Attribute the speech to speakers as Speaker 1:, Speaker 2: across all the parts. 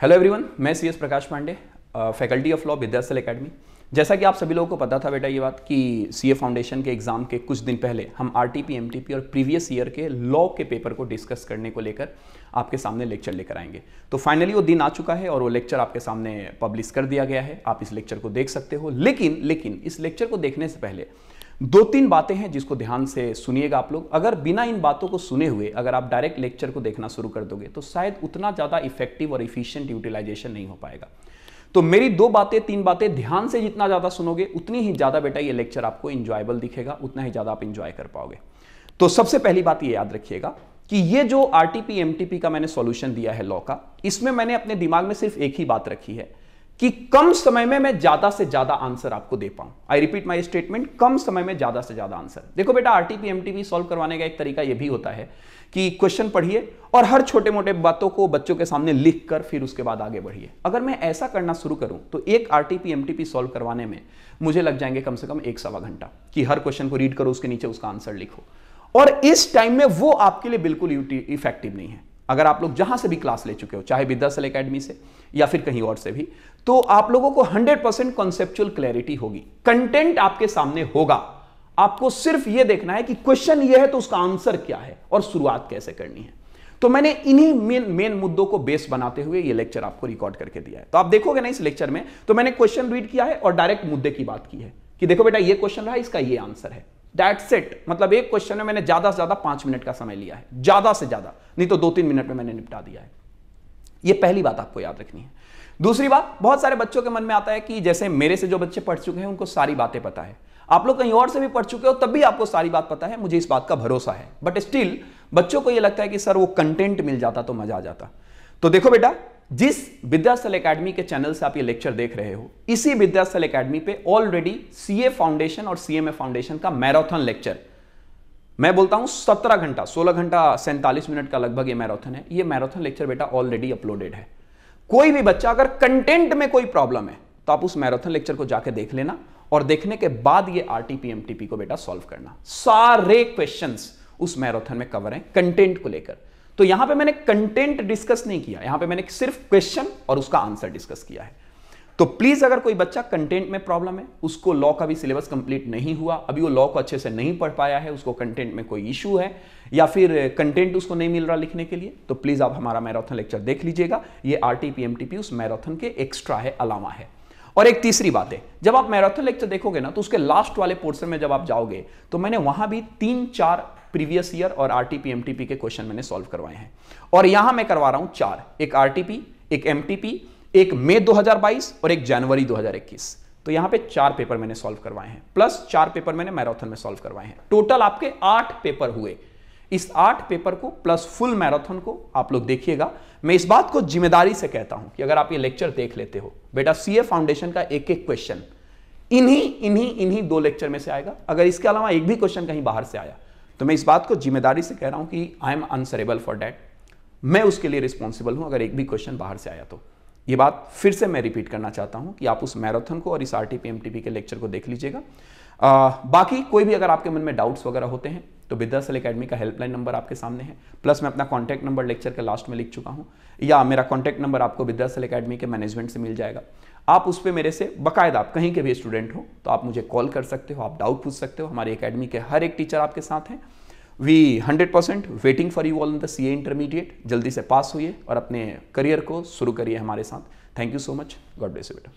Speaker 1: Hello everyone, मैं C S Prakash Pandey, faculty of law Vidyasthal academy. जैसा कि आप सभी लोगों को पता था बेटा ये बात कि सीए फाउंडेशन के एग्जाम के कुछ दिन पहले हम आरटीपी, एमटीपी और प्रीवियस ईयर के लॉ के पेपर को डिस्कस करने को लेकर आपके सामने लेक्चर लेकर आएंगे। तो फाइनली वो दिन आ चुका है और वो लेक्चर आपके सामने पब्लिश कर दिया गया है। आप इस लेक्चर को देख सकते हो, लेकिन इस लेक्चर को देखने से पहले दो तीन बातें हैं जिसको ध्यान से सुनिएगा आप लोग। अगर बिना इन बातों को सुने हुए अगर आप डायरेक्ट लेक्चर को देखना शुरू कर दोगे तो शायद उतना ज़्यादा इफेक्टिव और इफिशिएंट यूटिलाइजेशन नहीं हो पाएगा। तो मेरी दो बातें, तीन बातें ध्यान से जितना ज़्यादा सुनोगे उतनी ही ज़्यादा बेटा ये लेक्चर आपको इंजॉयबल दिखेगा, उतना ही ज़्यादा आप इंजॉय कर पाओगे। तो सबसे पहली बात ये याद रखिएगा कि ये जो आरटीपी एमटीपी का मैंने सॉल्यूशन दिया है लॉ का, इसमें मैंने अपने दिमाग में सिर्फ एक ही बात रखी है कि कम समय में मैं ज्यादा से ज्यादा आंसर आपको दे पाऊं। आई रिपीट माय स्टेटमेंट, कम समय में ज्यादा से ज्यादा आंसर। देखो बेटा, आरटीपी एमटीपी सॉल्व करवाने का एक तरीका यह भी होता है कि क्वेश्चन पढ़िए और हर छोटे मोटे बातों को बच्चों के सामने लिख कर फिर उसके बाद आगे बढ़िए। अगर मैं ऐसा करना शुरू करूं तो एक आरटीपी एमटीपी सॉल्व करवाने में मुझे लग जाएंगे कम से कम 1-1.25 घंटा कि हर क्वेश्चन को रीड करो, उसके नीचे उसका आंसर लिखो। और इस टाइम में वो आपके लिए बिल्कुल इफेक्टिव नहीं है। अगर आप लोग जहां से भी क्लास ले चुके हो, चाहे विद्यास्थल एकेडमी से या फिर कहीं और से भी, तो आप लोगों को 100% कॉन्सेप्चुअल क्लैरिटी होगी, कंटेंट आपके सामने होगा। आपको सिर्फ यह देखना है कि क्वेश्चन यह है तो उसका आंसर क्या है और शुरुआत कैसे करनी है। तो मैंने इन्हीं मेन मुद्दों को बेस बनाते हुए यह लेक्चर आपको रिकॉर्ड करके दिया है। तो आप देखोगे ना इस लेक्चर में, तो मैंने क्वेश्चन रीड किया है और डायरेक्ट मुद्दे की बात की है कि देखो बेटा ये क्वेश्चन रहा, इसका ये आंसर है। That's it. मतलब एक क्वेश्चन में मैंने ज्यादा से ज्यादा 5 मिनट का समय लिया है, ज्यादा से ज्यादा, नहीं तो 2-3 मिनट में मैंने निपटा दिया है। ये पहली बात आपको याद रखनी है। दूसरी बात, बहुत सारे बच्चों के मन में आता है कि जैसे मेरे से जो बच्चे पढ़ चुके हैं उनको सारी बातें पता है। आप लोग कहीं और से भी पढ़ चुके हो तब भी आपको सारी बात पता है, मुझे इस बात का भरोसा है। बट स्टिल बच्चों को यह लगता है कि सर वो कंटेंट मिल जाता तो मजा आ जाता। तो देखो बेटा, जिस विद्यास्थल एकेडमी के चैनल से आप ये लेक्चर देख रहे हो, इसी विद्यास्थल एकेडमी पे ऑलरेडी सीए फाउंडेशन और सीएमए फाउंडेशन का मैराथन लेक्चर, मैं बोलता हूं 17 घंटा, 16 घंटा 47 मिनट का लगभग ये मैराथन है। ये मैराथन लेक्चर बेटा ऑलरेडी अपलोडेड है। कोई भी बच्चा अगर कंटेंट में कोई प्रॉब्लम है तो आप उस मैराथन लेक्चर को जाके देख लेना और देखने के बाद ये आरटीपी एमटीपी को बेटा सॉल्व करना। सारे क्वेश्चंस उस मैराथन में कवर हैं कंटेंट को लेकर। तो यहां पे मैंने कंटेंट डिस्कस नहीं किया, यहां पे मैंने सिर्फ क्वेश्चन और उसका आंसर डिस्कस किया है। तो प्लीज अगर कोई बच्चा कंटेंट में प्रॉब्लम है, उसको लॉ का भी सिलेबस कंप्लीट नहीं हुआ, अभी वो लॉ को अच्छे से नहीं पढ़ पाया है, उसको कंटेंट में कोई इशू है या फिर कंटेंट उसको नहीं मिल रहा लिखने के लिए, तो प्लीज आप हमारा मैराथन लेक्चर देख लीजिएगा। ये आरटीपी एमटीपी उस मैराथन के एक्स्ट्रा है, अलावा है। और एक तीसरी बात है, जब आप मैराथन लेक्चर देखोगे ना तो उसके लास्ट वाले पोर्शन में जब आप जाओगे तो मैंने वहां भी 3-4 प्रीवियस ईयर और आरटीपी एमटीपी के क्वेश्चन मैंने सॉल्व करवाए हैं। और यहां मैं करवा रहा हूं 4, एक आरटीपी, एक एमटीपी, एक मई 2022 और एक जनवरी 2021। तो यहां पे 4 पेपर मैंने सॉल्व करवाए हैं, प्लस 4 पेपर मैंने मैराथन में सॉल्व करवाए हैं। टोटल आपके 8 पेपर हुए। इस 8 पेपर को प्लस फुल मैराथन को आप लोग देखिएगा। मैं इस बात को जिम्मेदारी से कहता हूं कि अगर आप ये लेक्चर देख लेते हो बेटा, सीए फाउंडेशन का एक एक क्वेश्चन इन्हीं 2 लेक्चर में से आएगा। अगर इसके अलावा एक भी क्वेश्चन कहीं बाहर से आया तो मैं इस बात को जिम्मेदारी से कह रहा हूं कि I am answerable for that. मैं उसके लिए रिस्पॉन्सिबल हूं अगर एक भी क्वेश्चन बाहर से आया तो। ये बात फिर से मैं रिपीट करना चाहता हूं कि आप उस मैराथन को और इस आरटीपी एमटीपी के लेक्चर को देख लीजिएगा। बाकी कोई भी अगर आपके मन में डाउट्स वगैरह होते हैं तो विद्यास्थल एकेडमी का हेल्पलाइन नंबर आपके सामने है, प्लस मैं अपना कॉन्टैक्ट नंबर लेक्चर के लास्ट में लिख चुका हूं, या मेरा कॉन्टैक्ट नंबर आपको विद्यास्थल एकेडमी के मैनेजमेंट से मिल जाएगा। आप उस पर मेरे से बाकायदा, आप कहीं के भी स्टूडेंट हो तो आप मुझे कॉल कर सकते हो, आप डाउट पूछ सकते हो। हमारी एकेडमी के हर एक टीचर आपके साथ हैं। We 100% waiting for you all in the CA intermediate. जल्दी से पास होइए और अपने करियर को शुरू करिए हमारे साथ। Thank you so much, God bless you बेटा।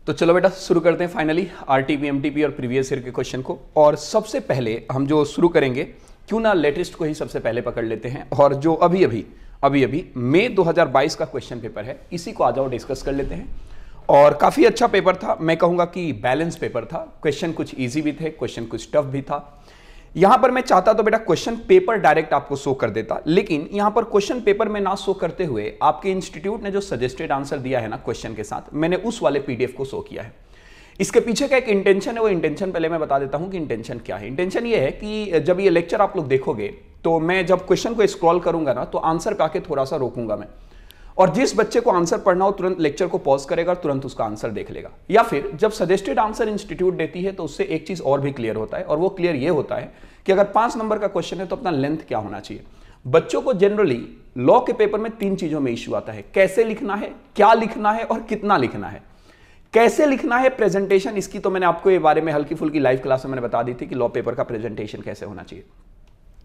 Speaker 1: तो चलो बेटा शुरू करते हैं फाइनली आरटीपी एमटीपी और प्रीवियस ईयर के क्वेश्चन को। और सबसे पहले हम जो शुरू करेंगे, क्यों ना लेटेस्ट को ही सबसे पहले पकड़ लेते हैं, और जो अभी अभी मई 2022 का क्वेश्चन पेपर है, इसी को आ जाओ डिस्कस कर लेते हैं। और काफ़ी अच्छा पेपर था, मैं कहूँगा कि बैलेंस पेपर था। क्वेश्चन कुछ ईजी भी थे, क्वेश्चन कुछ टफ भी था। यहां पर मैं चाहता तो बेटा क्वेश्चन पेपर डायरेक्ट आपको शो कर देता, लेकिन यहां पर क्वेश्चन पेपर में ना शो करते हुए आपके इंस्टीट्यूट ने जो सजेस्टेड आंसर दिया है ना क्वेश्चन के साथ, मैंने उस वाले पीडीएफ को शो किया है। इसके पीछे का एक इंटेंशन है, वो इंटेंशन पहले मैं बता देता हूं कि इंटेंशन क्या है। इंटेंशन ये है कि जब ये लेक्चर आप लोग देखोगे तो मैं जब क्वेश्चन को स्क्रॉल करूंगा ना तो आंसर पे आके थोड़ा सा रोकूंगा मैं, और जिस बच्चे को आंसर पढ़ना हो तुरंत लेक्चर को पॉज करेगा, तुरंत उसका आंसर देख लेगा। या फिर जब सजेस्टेड आंसर इंस्टीट्यूट देती है तो उससे एक चीज और भी क्लियर होता है, और वो क्लियर ये होता है कि अगर 5 नंबर का क्वेश्चन है तो अपना लेंथ क्या होना चाहिए। बच्चों को जनरली लॉ के पेपर में 3 चीजों में इश्यू आता है, कैसे लिखना है, क्या लिखना है और कितना लिखना है। कैसे लिखना है प्रेजेंटेशन, इसकी तो मैंने आपको ये बारे में हल्की फुल्की लाइव क्लास में मैंने बता दी थी कि लॉ पेपर का प्रेजेंटेशन कैसे होना चाहिए।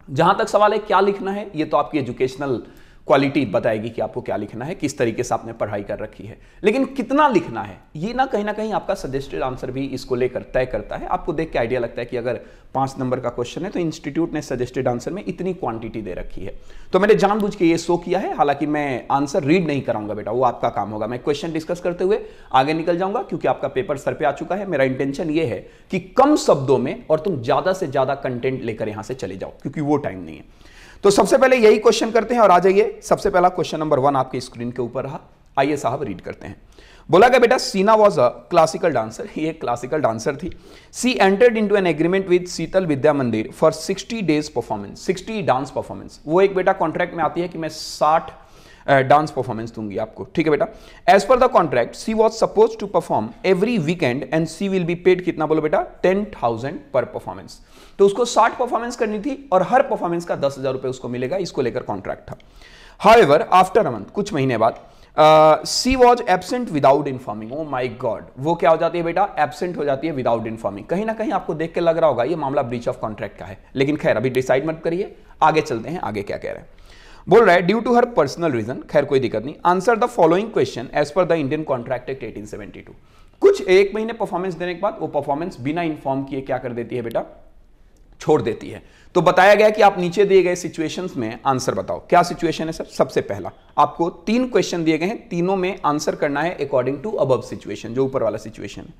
Speaker 1: जहां तक सवाल है क्या लिखना है, ये तो आपकी एजुकेशनल क्वालिटी बताएगी कि आपको क्या लिखना है, किस तरीके से आपने पढ़ाई कर रखी है। लेकिन कितना लिखना है ये ना कहीं आपका सजेस्टेड आंसर भी इसको लेकर तय करता है। आपको देख के आइडिया लगता है कि अगर 5 नंबर का क्वेश्चन है तो इंस्टीट्यूट ने सजेस्टेड आंसर में इतनी क्वांटिटी दे रखी है। तो मैंने जानबूझ के ये शो किया है, हालांकि मैं आंसर रीड नहीं कराऊंगा बेटा, वो आपका काम होगा। मैं क्वेश्चन डिस्कस करते हुए आगे निकल जाऊंगा क्योंकि आपका पेपर सर पे आ चुका है। मेरा इंटेंशन ये है कि कम शब्दों में और तुम ज्यादा से ज्यादा कंटेंट लेकर यहां से चले जाओ, क्योंकि वो टाइम नहीं है। तो सबसे पहले यही क्वेश्चन करते हैं और आ जाइए। सबसे पहला क्वेश्चन नंबर 1 आपकी स्क्रीन के ऊपर रहा। आइए साहब रीड करते हैं। बोला गया बेटा Seena was a classical dancer, ये क्लासिकल डांसर थी। She entered into an agreement with Sheetal Vidya Mandir for 60 days performance, 60 dance performance. वो एक बेटा कॉन्ट्रैक्ट में आती है कि मैं 60 डांस परफॉर्मेंस दूंगी आपको, ठीक है बेटा। As per the contract she was suppose to perform every weekend and she will be paid, कितना बोलो बेटा, 10,000 पर परफॉर्मेंस। तो उसको 60 परफॉर्मेंस करनी थी और हर परफॉर्मेंस का 10,000 रुपए उसको मिलेगा, इसको लेकर कॉन्ट्रैक्ट था। हाउएवर आफ्टर अ मंथ, कुछ महीने बाद, she was absent without informing. Oh my God, वो क्या हो जाती है बेटा, एब्सेंट हो जाती है विदाउट इन्फॉर्मिंग। कहीं ना कहीं आपको देख के लग रहा होगा ये मामला ब्रीच ऑफ कॉन्ट्रैक्ट का है, लेकिन खैर अभी डिसाइड मत करिए, आगे चलते हैं। आगे क्या कह रहे हैं, बोल रहा है due to her personal reason, खैर कोई दिक्कत नहीं। Answer the following question as per the Indian contract act 1872। कुछ 1 महीने परफॉर्मेंस देने के बाद वो परफॉर्मेंस बिना इन्फॉर्म किए क्या कर देती है बेटा, छोड़ देती है। तो बताया गया कि आप नीचे दिए गए सिचुएशंस में आंसर बताओ। क्या सिचुएशन है सर? सबसे पहला आपको 3 क्वेश्चन दिए गए हैं, तीनों में आंसर करना है अकॉर्डिंग टू अबव सिचुएशन, जो ऊपर वाला सिचुएशन है।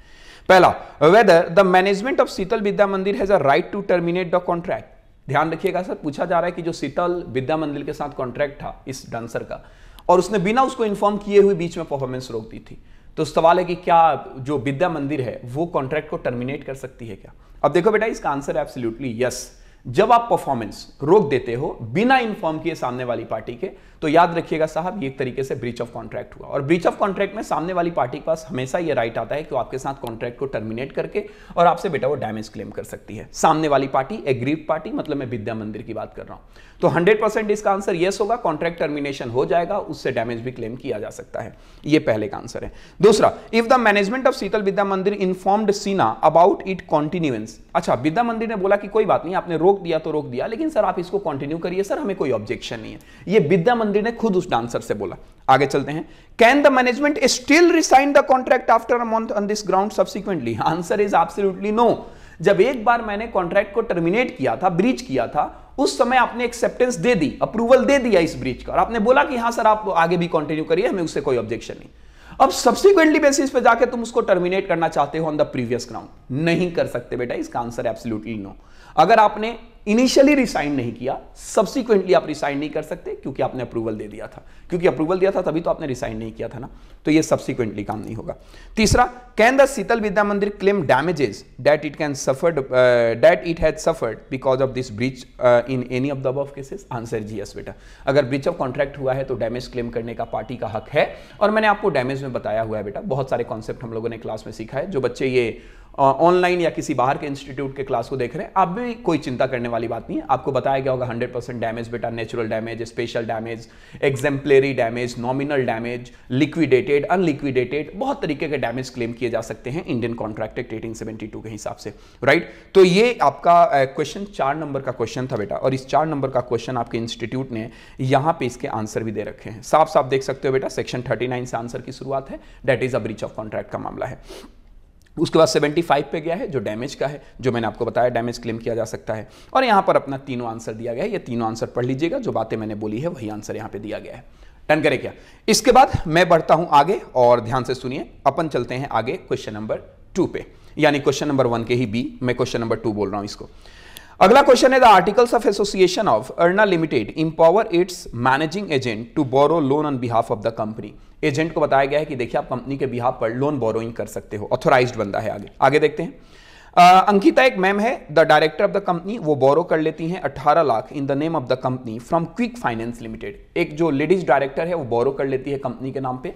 Speaker 1: पहला, whether the management of Sheetal Vidya Mandir has a right to terminate the contract. ध्यान रखिएगा सर, पूछा जा रहा है कि जो शीतल विद्या मंदिर के साथ कॉन्ट्रैक्ट था इस डांसर का, और उसने बिना उसको इन्फॉर्म किए हुए बीच में परफॉर्मेंस रोक दी थी। तो सवाल है कि क्या जो विद्या मंदिर है वो कॉन्ट्रैक्ट को टर्मिनेट कर सकती है क्या? अब देखो बेटा, इसका आंसर एब्सोल्युटली यस। जब आप परफॉर्मेंस रोक देते हो बिना इन्फॉर्म किए सामने वाली पार्टी के, तो याद रखिएगा साहब ये एक तरीके से ब्रीच ऑफ कॉन्ट्रैक्ट हुआ। और ब्रीच ऑफ कॉन्ट्रैक्ट में सामने वाली पार्टी के पास हमेशा ये राइट आता है कि वो आपके साथ कॉन्ट्रैक्ट को टर्मिनेट करके और आपसे बेटा वो डैमेज क्लेम कर सकती है। सामने वाली पार्टी एग्रीड पार्टी, मतलब मैं विद्या मंदिर की बात कर रहा हूं। तो 100% इसका आंसर यस होगा, कॉन्ट्रैक्ट टर्मिनेशन हो जाएगा, उससे डैमेज भी क्लेम किया जा सकता है। ये पहले का आंसर है। दूसरा, if the management of Sheetal Vidya मंदिर इन्फॉर्म्ड सीना अबाउट इट कॉन्टिन्यूएंस। अच्छा, विद्या मंदिर ने बोला कि कोई बात नहीं, आपने रोक दिया तो रोक दिया, लेकिन सर आप इसको कंटिन्यू करिए सर, हमें कोई ऑब्जेक्शन नहीं है। ये विद्या मंदिर ने खुद उस डांसर से बोला। आगे चलते हैं। Can the management still resign the contract after a month on this ground subsequently? Answer is absolutely no. जब एक बार मैंने कॉन्ट्रैक्ट को टर्मिनेट किया था, ब्रीच किया था, उस समय आपने एक्सेप्टेंस दे दी, अप्रूवल दे दिया इस ब्रीच का, और आपने बोला कि हां सर आप आगे भी कंटिन्यू करिए, हमें उससे कोई ऑब्जेक्शन नहीं। अब सब्सिक्वेंटली बेसिस पे जाके तुम उसको टर्मिनेट करना चाहते हो ऑन द प्रीवियस ग्राउंड, नहीं कर सकते बेटा। इसका आंसर एब्सोल्युटली नो। अगर आपने इनिशियली रिसाइन नहीं किया, सब्सिक्वेंटली आप रिसाइन नहीं कर सकते, क्योंकि आपने अप्रूवल दे दिया था। क्योंकि अप्रूवल दिया था तभी तो आपने रिसाइन नहीं किया था ना, तो ये सब्सिक्वेंटली काम नहीं होगा। तीसरा, can the Sheetal Vidya Mandir claim damages that it has suffered because of this breach in any of the above cases? Answer जी यस बेटा। अगर ब्रीच ऑफ कॉन्ट्रैक्ट हुआ है तो डैमेज क्लेम करने का पार्टी का हक है, और मैंने आपको डैमेज में बताया हुआ है बेटा। बहुत सारे कॉन्सेप्ट हम लोगों ने क्लास में सीखा है। जो बच्चे ये ऑनलाइन या किसी बाहर के इंस्टीट्यूट के क्लास को देख रहे हैं, आप भी कोई चिंता करने वाली बात नहीं है। आपको बताया गया होगा 100% डैमेज बेटा, natural damage, special damage, exemplary damage, nominal damage, liquidated, unliquidated, बहुत तरीके के डैमेज क्लेम किए जा सकते हैं इंडियन कॉन्ट्रैक्ट एक्ट 1872 के हिसाब से, राइट। तो ये आपका क्वेश्चन 4 नंबर का क्वेश्चन था बेटा, और इस 4 नंबर का क्वेश्चन आपके इंस्टीट्यूट ने यहां पे इसके आंसर भी दे रखे हैं। साफ साफ देख सकते हो बेटा, सेक्शन 39 से आंसर की शुरुआत है, that is a breach of contract का मामला है। उसके बाद 75 पे गया है जो डैमेज का है, जो मैंने आपको बताया डैमेज क्लेम किया जा सकता है, और यहां पर अपना तीनों आंसर दिया गया है। ये तीनों आंसर पढ़ लीजिएगा, जो बातें मैंने बोली है वही आंसर यहां पे दिया गया है। डन करें क्या? इसके बाद मैं बढ़ता हूं आगे, और ध्यान से सुनिए, अपन चलते हैं आगे क्वेश्चन नंबर 2 पे, यानी क्वेश्चन नंबर 1 के ही बी, मैं क्वेश्चन नंबर 2 बोल रहा हूं इसको। अगला क्वेश्चन है, the articles of association of अर्ना limited empower its managing agent to borrow loan on behalf of the company. Agent को बताया गया है कि देखिए आप कंपनी के बिहाफ पर लोन बोरोइंग कर सकते हो, ऑथोराइज्ड बंदा है। आगे देखते हैं। अंकिता एक मैम है, the director of the company, वो बोरो कर लेती हैं 18 lakh in the name of the company from quick finance limited. एक जो लेडीज डायरेक्टर है वो बोरो कर लेती है कंपनी के नाम पे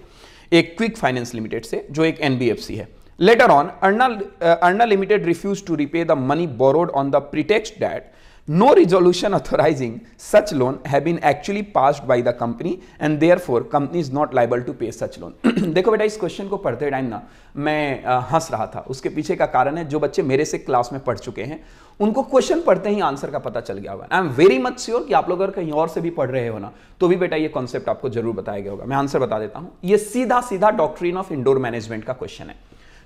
Speaker 1: एक क्विक फाइनेंस लिमिटेड से, जो एक एनबीएफसी है। Later on, Arna Limited refused to repay the money borrowed on the pretext that No resolution authorizing such loan have been actually passed by the company and therefore company is not liable to pay such loan. देखो बेटा, इस question को पढ़ते time ना मैं हंस रहा था। उसके पीछे का कारण है, जो बच्चे मेरे से क्लास में पढ़ चुके हैं उनको क्वेश्चन पढ़ते ही आंसर का पता चल गया होगा। I am very much sure कि आप लोग अगर कहीं और से भी पढ़ रहे हो ना तो भी बेटा ये कॉन्सेप्ट आपको जरूर बताया गया होगा। मैं आंसर बता देता हूं। ये सीधा सीधा डॉक्ट्रिन ऑफ इंडोर मैनेजमेंट का क्वेश्चन है।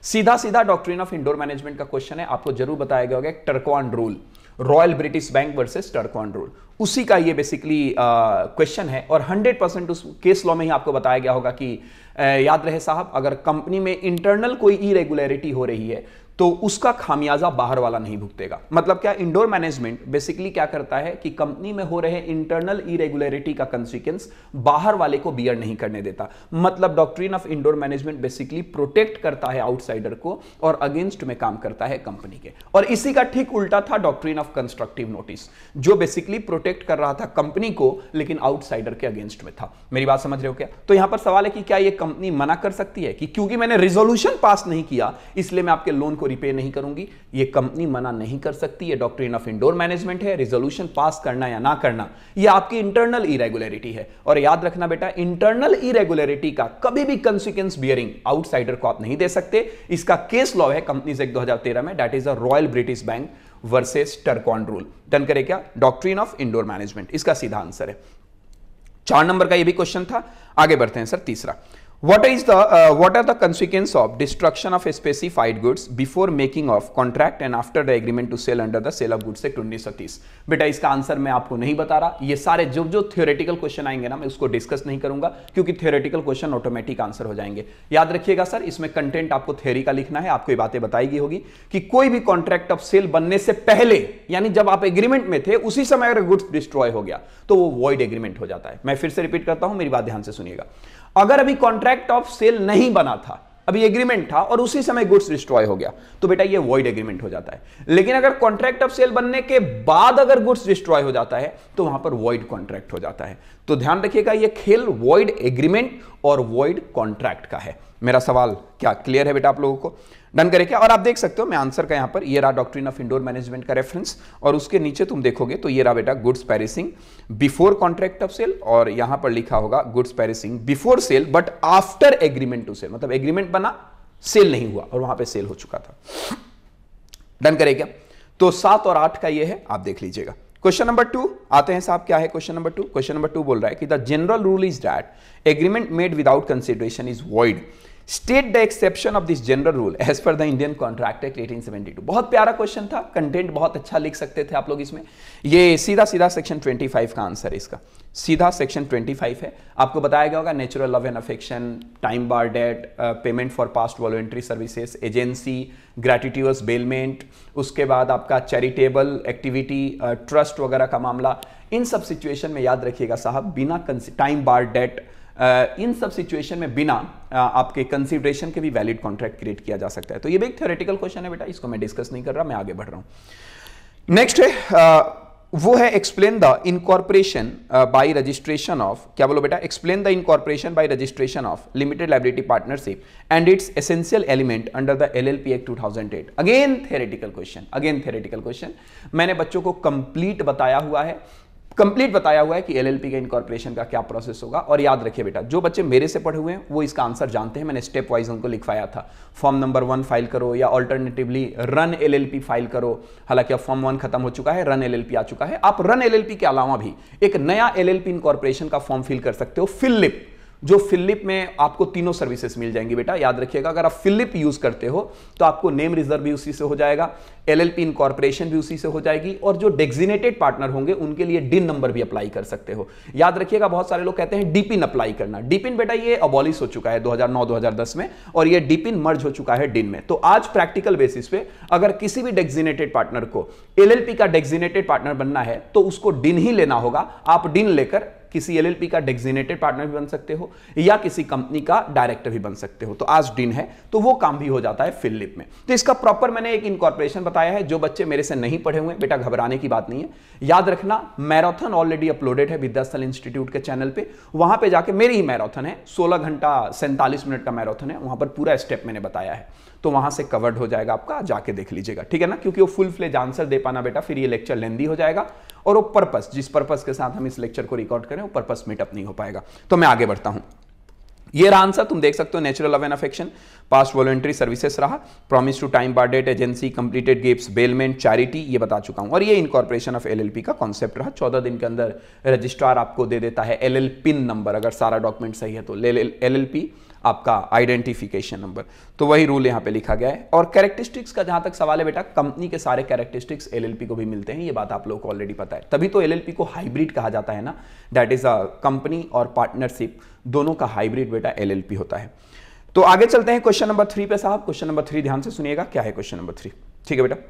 Speaker 1: सीधा सीधा डॉक्ट्रिन ऑफ इंडोर मैनेजमेंट का क्वेश्चन है। आपको जरूर बताया गया होगा Turquand rule, Royal British Bank versus Turquand rule, उसी का ये बेसिकली क्वेश्चन है। और 100% उस केस लॉ में ही आपको बताया गया होगा कि याद रहे साहब, अगर कंपनी में इंटरनल कोई इरेगुलरिटी हो रही है तो उसका खामियाजा बाहर वाला नहीं भुगतेगा। मतलब क्या, इंडोर मैनेजमेंट बेसिकली क्या करता है कि कंपनी में हो रहे इंटरनल इरेगुलरिटी का कंसिक्वेंस बाहर वाले को बियर नहीं करने देता। मतलब doctrine of indoor management basically protect करता है आउटसाइडर को और अगेंस्ट में काम करता है कंपनी के। और इसी का ठीक उल्टा था डॉक्ट्रिन ऑफ कंस्ट्रक्टिव नोटिस, जो बेसिकली प्रोटेक्ट कर रहा था कंपनी को लेकिन आउटसाइडर के अगेंस्ट में था। मेरी बात समझ रहे हो क्या? तो यहां पर सवाल है कि क्या यह कंपनी मना कर सकती है कि क्योंकि मैंने रिजोल्यूशन पास नहीं किया इसलिए मैं आपके लोन रिपे नहीं करूंगी? ये कंपनी मना नहीं कर सकती। ये डॉक्ट्रिन ऑफ इंडोर मैनेजमेंट है। रिजोल्यूशन पास करना या ना करना ये आपकी इंटरनल इरेगुलरिटी है। और याद रखना बेटा, इंटरनल इरेगुलरिटी का कभी भी कंसिक्वेंस बियरिंग आउटसाइडर को आप नहीं दे सकते। इसका केस लॉ है कंपनीज एक्ट 2013 में, that is a Royal British Bank versus Turquand rule. Done करे क्या? डॉक्ट्रिन ऑफ इंडोर मैनेजमेंट, इसका सीधा आंसर है। 4 नंबर का ये भी क्वेश्चन था। आगे बढ़ते हैं सर, तीसरा। What are the consequences of destruction of specified goods before making of contract and after the agreement to sell under the Sale of Goods Act 1930? बेटा इसका आंसर मैं आपको नहीं बता रहा। ये सारे जो थियोरेटिकल क्वेश्चन आएंगे ना मैं उसको डिस्कस नहीं करूंगा क्योंकि थियोरेटिकल क्वेश्चन ऑटोमेटिक आंसर हो जाएंगे। याद रखिएगा सर, इसमें कंटेंट आपको थ्योरी का लिखना है। आपको ये बातें बताई गई होगी कि कोई भी कॉन्ट्रैक्ट ऑफ सेल बनने से पहले, यानी जब आप एग्रीमेंट में थे उसी समय अगर गुड्स डिस्ट्रॉय हो गया तो वो वॉइड एग्रीमेंट हो जाता है। मैं फिर से रिपीट करता हूं, मेरी बात ध्यान से सुनिएगा। अगर अभी कॉन्ट्रैक्ट ऑफ सेल नहीं बना था, अभी एग्रीमेंट था और उसी समय गुड्स डिस्ट्रॉय हो गया तो बेटा ये वॉइड एग्रीमेंट हो जाता है। लेकिन अगर कॉन्ट्रैक्ट ऑफ सेल बनने के बाद अगर गुड्स डिस्ट्रॉय हो जाता है तो वहां पर वॉइड कॉन्ट्रैक्ट हो जाता है। तो ध्यान रखिएगा, ये खेल वॉइड एग्रीमेंट और वॉइड कॉन्ट्रैक्ट का है। मेरा सवाल क्या क्लियर है बेटा आप लोगों को? डन करे क्या? और आप देख सकते हो मैं आंसर का यहां पर ये रहा डॉक्ट्रिन ऑफ इंडोर मैनेजमेंट का रेफरेंस और उसके नीचे तुम देखोगे तो ये रहा बेटा goods perishing before contract of sale और यहां पर लिखा होगा goods perishing before sale but after agreement to sale. मतलब एग्रीमेंट बना, सेल नहीं हुआ और वहां पे सेल हो चुका था। डन करे क्या? तो 7 और 8 का ये है, आप देख लीजिएगा। क्वेश्चन नंबर 2 आते हैं साहब, क्या है क्वेश्चन नंबर 2? क्वेश्चन नंबर 2 बोल रहा है कि the general rule is that agreement made without consideration is void. State the exception of this general rule as per the Indian contract act 1872। बहुत प्यारा क्वेश्चन था, कंटेंट बहुत अच्छा लिख सकते थे आप लोग इसमें। ये सीधा सीधा सेक्शन 25 का आंसर है इसका। सीधा सेक्शन 25 है। आपको बताया गया होगा natural love and affection, time bar debt, payment for past voluntary services, agency, gratuitous bailment, उसके बाद आपका चैरिटेबल एक्टिविटी, ट्रस्ट वगैरह का मामला। इन सब सिचुएशन में याद रखिएगा साहब, बिना टाइम बार डेट, इन सब सिचुएशन में बिना आपके कंसिडरेशन के भी वैलिड कॉन्ट्रैक्ट क्रिएट किया जा सकता है। तो ये भी एक थ्योरेटिकल क्वेश्चन है बेटा, इसको मैं डिस्कस नहीं कर रहा, मैं आगे बढ़ रहा हूं। नेक्स्ट है वो है explain the incorporation bye registration of, क्या बोलो बेटा? Explain the incorporation bye registration of limited liability partnership and it's essential element under the LLP act 2008। Again theoretical question, again theoretical question. मैंने बच्चों को कंप्लीट बताया हुआ है कि LLP के इनकॉर्पोरेशन का क्या प्रोसेस होगा। और याद रखिए बेटा, जो बच्चे मेरे से पढ़े हुए हैं वो इसका आंसर जानते हैं। मैंने स्टेप वाइज उनको लिखवाया था, फॉर्म नंबर 1 फाइल करो या ऑल्टरनेटिवली रन LLP फाइल करो। हालांकि अब फॉर्म 1 खत्म हो चुका है, रन LLP आ चुका है। आप रन LLP के अलावा भी एक नया LLP इनकॉर्पोरेशन का फॉर्म फिल कर सकते हो, फिलिप, जो फिलिप में आपको तीनों सर्विसेज मिल जाएंगी बेटा। याद रखिएगा, अगर आप फिलिप यूज करते हो तो आपको नेम रिजर्व भी उसी से हो जाएगा, LLP इनकॉर्पोरेशन भी उसी से हो जाएगी और जो डेजिग्नेटेड पार्टनर होंगे उनके लिए डिन नंबर भी अप्लाई कर सकते हो। याद रखिएगा, बहुत सारे लोग कहते हैं डीपिन अप्लाई करना। डीपिन बेटा ये अबॉलिश हो चुका है 2009-2010 में और ये डीपिन मर्ज हो चुका है डिन में। तो आज प्रैक्टिकल बेसिस पे अगर किसी भी डेजिग्नेटेड पार्टनर को LLP का डेजिग्नेटेड पार्टनर बनना है तो उसको डिन ही लेना होगा। आप डिन लेकर किसी एलएलपी का डेजिग्नेटेड पार्टनर भी बन सकते हो या किसी कंपनी का डायरेक्टर भी बन सकते हो। तो आज दिन है तो वो काम भी हो जाता है फिलिप में। तो इसका प्रॉपर मैंने एक इनकॉर्पोरेशन बताया है। जो बच्चे मेरे से नहीं पढ़े हुए बेटा घबराने की बात नहीं है, याद रखना मैराथन ऑलरेडी अपलोडेड है विद्यास्थल इंस्टीट्यूट के चैनल पे, वहां पे जाके मेरी ही मैराथन है, 16 घंटा 47 मिनट का मैराथन है, वहां पर पूरा स्टेप मैंने बताया है, तो वहां से कवर्ड हो जाएगा आपका, जाके देख लीजिएगा, ठीक है ना। क्योंकि वो फुल फ्लेज आंसर दे पाना बेटा फिर ये लेक्चर लेंदी हो जाएगा और वो पर्पस, जिस पर्पस के साथ हम इस लेक्चर को रिकॉर्ड करें वो पर्पस मीटअप नहीं हो पाएगा। तो मैं आगे बढ़ता हूं। ये रहा आंसर, तुम देख सकते हो natural love and affection, past voluntary services रहा, promise to time bar debt, agency, completed gifts, bailment, charity, ये बता चुका हूं। और ये इनकॉर्पोरेशन ऑफ एलएलपी का कॉन्सेप्ट रहा। 14 दिन के अंदर रजिस्ट्रार आपको दे देता है एलएल पिन नंबर, अगर सारा डॉक्यूमेंट सही है तो एलएलपी आपका आइडेंटिफिकेशन नंबर। तो वही रूल यहां पे लिखा गया है। और कैरेक्टरिस्टिक्स का जहां तक सवाल है बेटा, कंपनी के सारे कैरेक्टरिस्टिक्स एलएलपी को भी मिलते हैं, ये बात आप लोगों को ऑलरेडी पता है। तभी तो एलएलपी को हाइब्रिड कहा जाता है ना, दैट इज अ कंपनी और पार्टनरशिप दोनों का हाइब्रिड बेटा एलएलपी होता है। तो आगे चलते हैं क्वेश्चन नंबर 3 पे साहब। क्वेश्चन नंबर 3 ध्यान से सुनिएगा, क्या है क्वेश्चन नंबर 3, ठीक है बेटा।